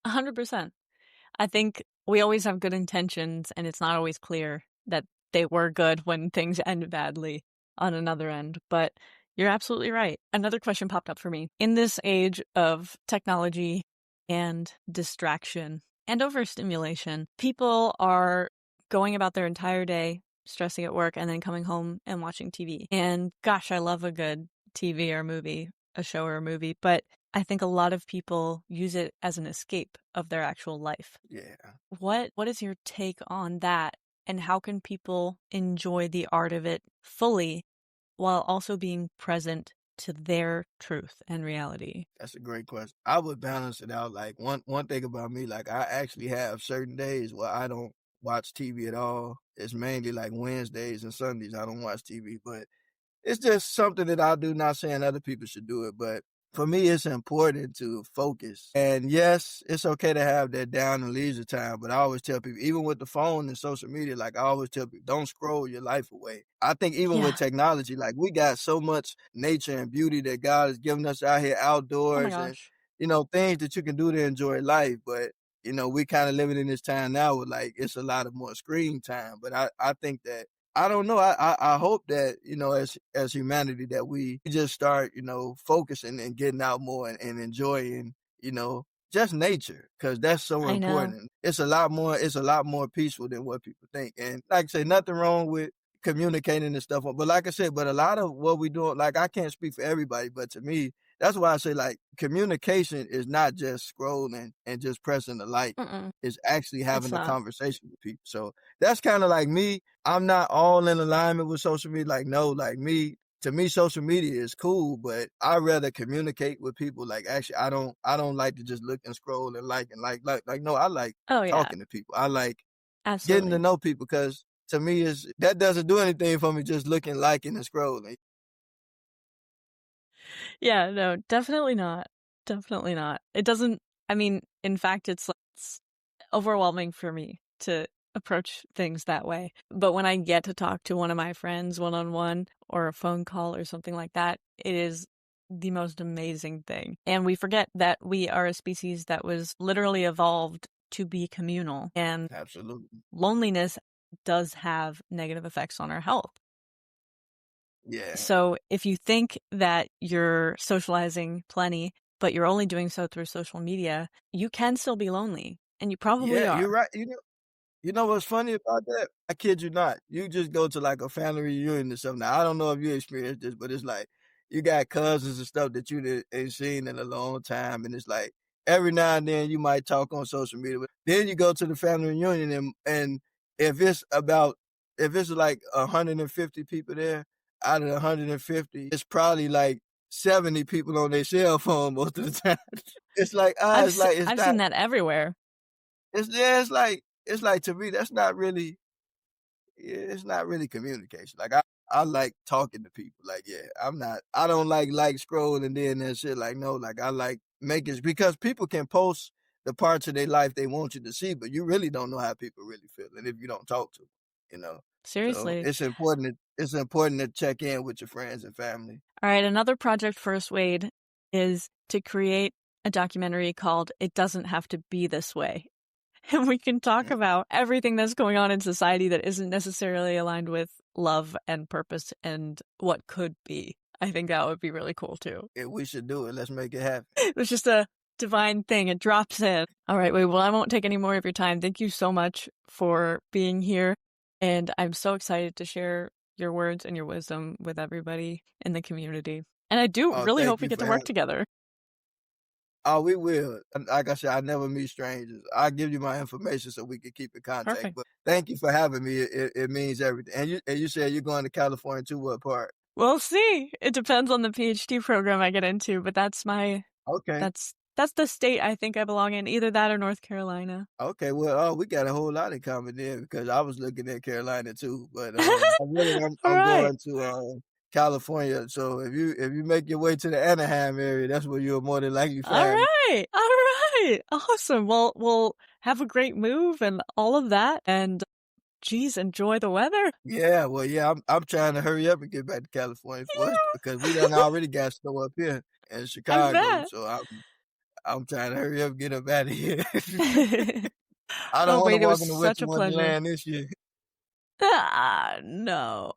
100%. I think we always have good intentions, and it's not always clear that they were good when things end badly on another end. But you're absolutely right. Another question popped up for me. In this age of technology and distraction and overstimulation, people are going about their entire day stressing at work and then coming home and watching TV. And gosh, I love a good TV or movie, a show or a movie, but I think a lot of people use it as an escape of their actual life. Yeah. What is your take on that? And how can people enjoy the art of it fully while also being present to their truth and reality? That's a great question. I would balance it out. Like one thing about me, like I actually have certain days where I don't watch TV at all. It's mainly like Wednesdays and Sundays I don't watch TV, but it's just something that I do, not saying other people should do it, but for me, it's important to focus. And yes, it's okay to have that down and leisure time, but I always tell people, even with the phone and social media, like I always tell people, don't scroll your life away. I think even with Yeah. technology, like we got so much nature and beauty that God has given us out here Oh my outdoors and, gosh. things that you can do to enjoy life. But, we kind of living in this time now with like, it's a lot of more screen time. But I think that I don't know. I hope that, as humanity that we just start, focusing and getting out more and enjoying, just nature. Cause that's so I know. important. It's a lot more peaceful than what people think. And like I say, nothing wrong with communicating and stuff. But like I said, but a lot of what we do, like I can't speak for everybody, but to me, that's why I say like communication is not just scrolling and just pressing the like. Mm-mm. It's actually It's having a not. conversation with people. So that's kind of like me. I'm not all in alignment with social media. Like, no, like to me, social media is cool, but I rather communicate with people. Like, actually, I don't like to just look and scroll and like, no, I like Oh yeah, talking to people. I like getting to absolutely. know people because to me, that doesn't do anything for me just looking, liking, and scrolling. Yeah, no, definitely not. Definitely not. It doesn't, I mean, in fact, it's overwhelming for me to approach things that way. But when I get to talk to one of my friends one on one or a phone call or something like that, it is the most amazing thing. And we forget that we are a species that was literally evolved to be communal, and Absolutely. loneliness does have negative effects on our health. Yeah. So if you think that you're socializing plenty, but you're only doing so through social media, you can still be lonely, and you probably Yeah, you're are. right. You know what's funny about that? I kid you not. You just go to like a family reunion or something. Now, I don't know if you experienced this, but it's like you got cousins and stuff that ain't seen in a long time, and it's like every now and then you might talk on social media. But then you go to the family reunion, and if it's like 150 people there, out of the 150, it's probably like 70 people on their cell phone most of the time. It's like it's I've not seen that everywhere. it's like to me, it's not really communication. Like I like talking to people. Like, yeah, I don't like scrolling and then that shit. Like, no, like I like making because people can post the parts of their life they want you to see, but you really don't know how people really feel. And if you don't talk to them, you know. So Seriously. it's important to check in with your friends and family. All right, another project for us, Wade, is to create a documentary called It Doesn't Have to Be This Way. And we can talk Mm, about everything that's going on in society that isn't necessarily aligned with love and purpose and what could be. I think that would be really cool too. yeah, we should do it. Let's make it happen. It was just a divine thing. It drops in. All right, wait, well, I won't take any more of your time. Thank you so much for being here. And I'm so excited to share your words and your wisdom with everybody in the community. And I do Oh, really thank hope we you get for to work having. together. Oh, we will. And like I said, I never meet strangers. I'll give you my information so we can keep in contact. Perfect. But thank you for having me. It means everything. And you said you're going to California too. What part? We'll see. It depends on the PhD program I get into, but Okay. that's That's the state I think I belong in, either that or North Carolina. Okay, well, oh, we got a whole lot in common then because I was looking at Carolina too, but, I'm Alright. going to, California, so if you make your way to the Anaheim area, that's where you'll more than likely find me. Alright, alright, awesome. Well, have a great move and all of that, and geez, enjoy the weather. Yeah, well, yeah, I'm trying to hurry up and get back to California for us because we done Yeah. already got snow up here in I Chicago, bet. so I'm trying to hurry up and get up outta here. I don't Oh, wanna wait, it was walk in the winter such a pleasure. wonderland this year. Ah, no.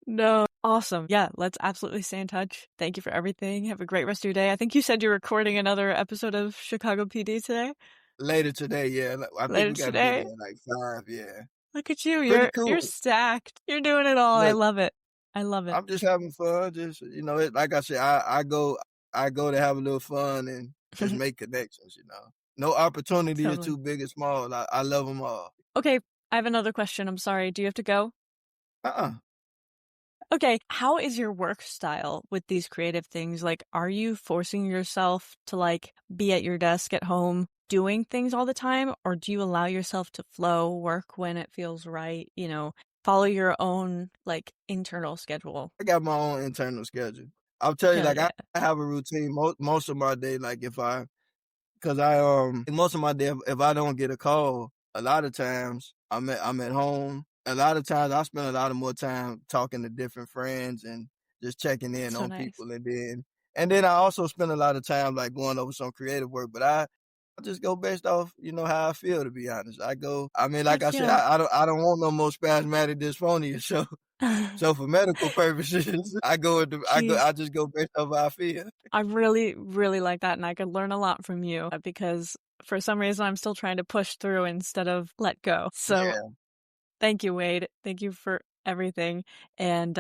No. Awesome. Yeah, let's absolutely stay in touch. Thank you for everything. Have a great rest of your day. I think you said you're recording another episode of Chicago PD today? Later today, yeah, I think Later we gotta be today? there at, like, 5, yeah. Look at you. Pretty You're cool. stacked. You're doing it all. I Look, love it. I love it. I'm just having fun, just, it like I said, I go to have a little fun and just make connections, you know? No opportunity is Totally. too big or small, I love them all. Okay, I have another question. I'm sorry. Do you have to go? Uh-uh. Okay, how is your work style with these creative things? Like, are you forcing yourself to like be at your desk at home doing things all the time, or do you allow yourself to flow, work when it feels right, follow your own like internal schedule? I got my own internal schedule. I'll tell you, Hell like, I yeah. have a routine most of my day, like, if I 'cause most of my day, if I don't get a call, a lot of times I'm at home. A lot of times I spend a lot of more time talking to different friends and just checking in So on nice. people, and then I also spend a lot of time, like, going over some creative work, but I just go based off, how I feel, to be honest. Like Heck I said, yeah. I don't want no more spasmodic dysphonia, so for medical purposes, Jeez. I just go based off how I feel. I really, really like that, and I could learn a lot from you because for some reason I'm still trying to push through instead of let go. So Yeah, thank you, Wade. Thank you for everything. And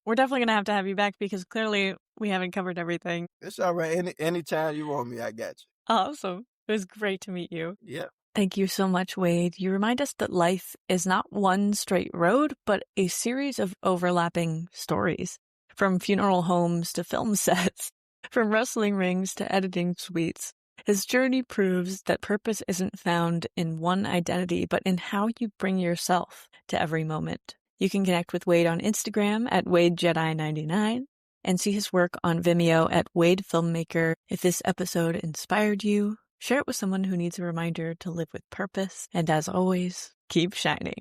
we're definitely going to have you back because clearly we haven't covered everything. it's alright. Anytime you want me, I got you. Awesome. It was great to meet you. Yeah. Thank you so much, Wade. You remind us that life is not one straight road, but a series of overlapping stories. From funeral homes to film sets, from wrestling rings to editing suites. His journey proves that purpose isn't found in one identity, but in how you bring yourself to every moment. You can connect with Wade on Instagram at WadeJedi99 and see his work on Vimeo at Wade Filmmaker. If this episode inspired you, share it with someone who needs a reminder to live with purpose. And as always, keep shining.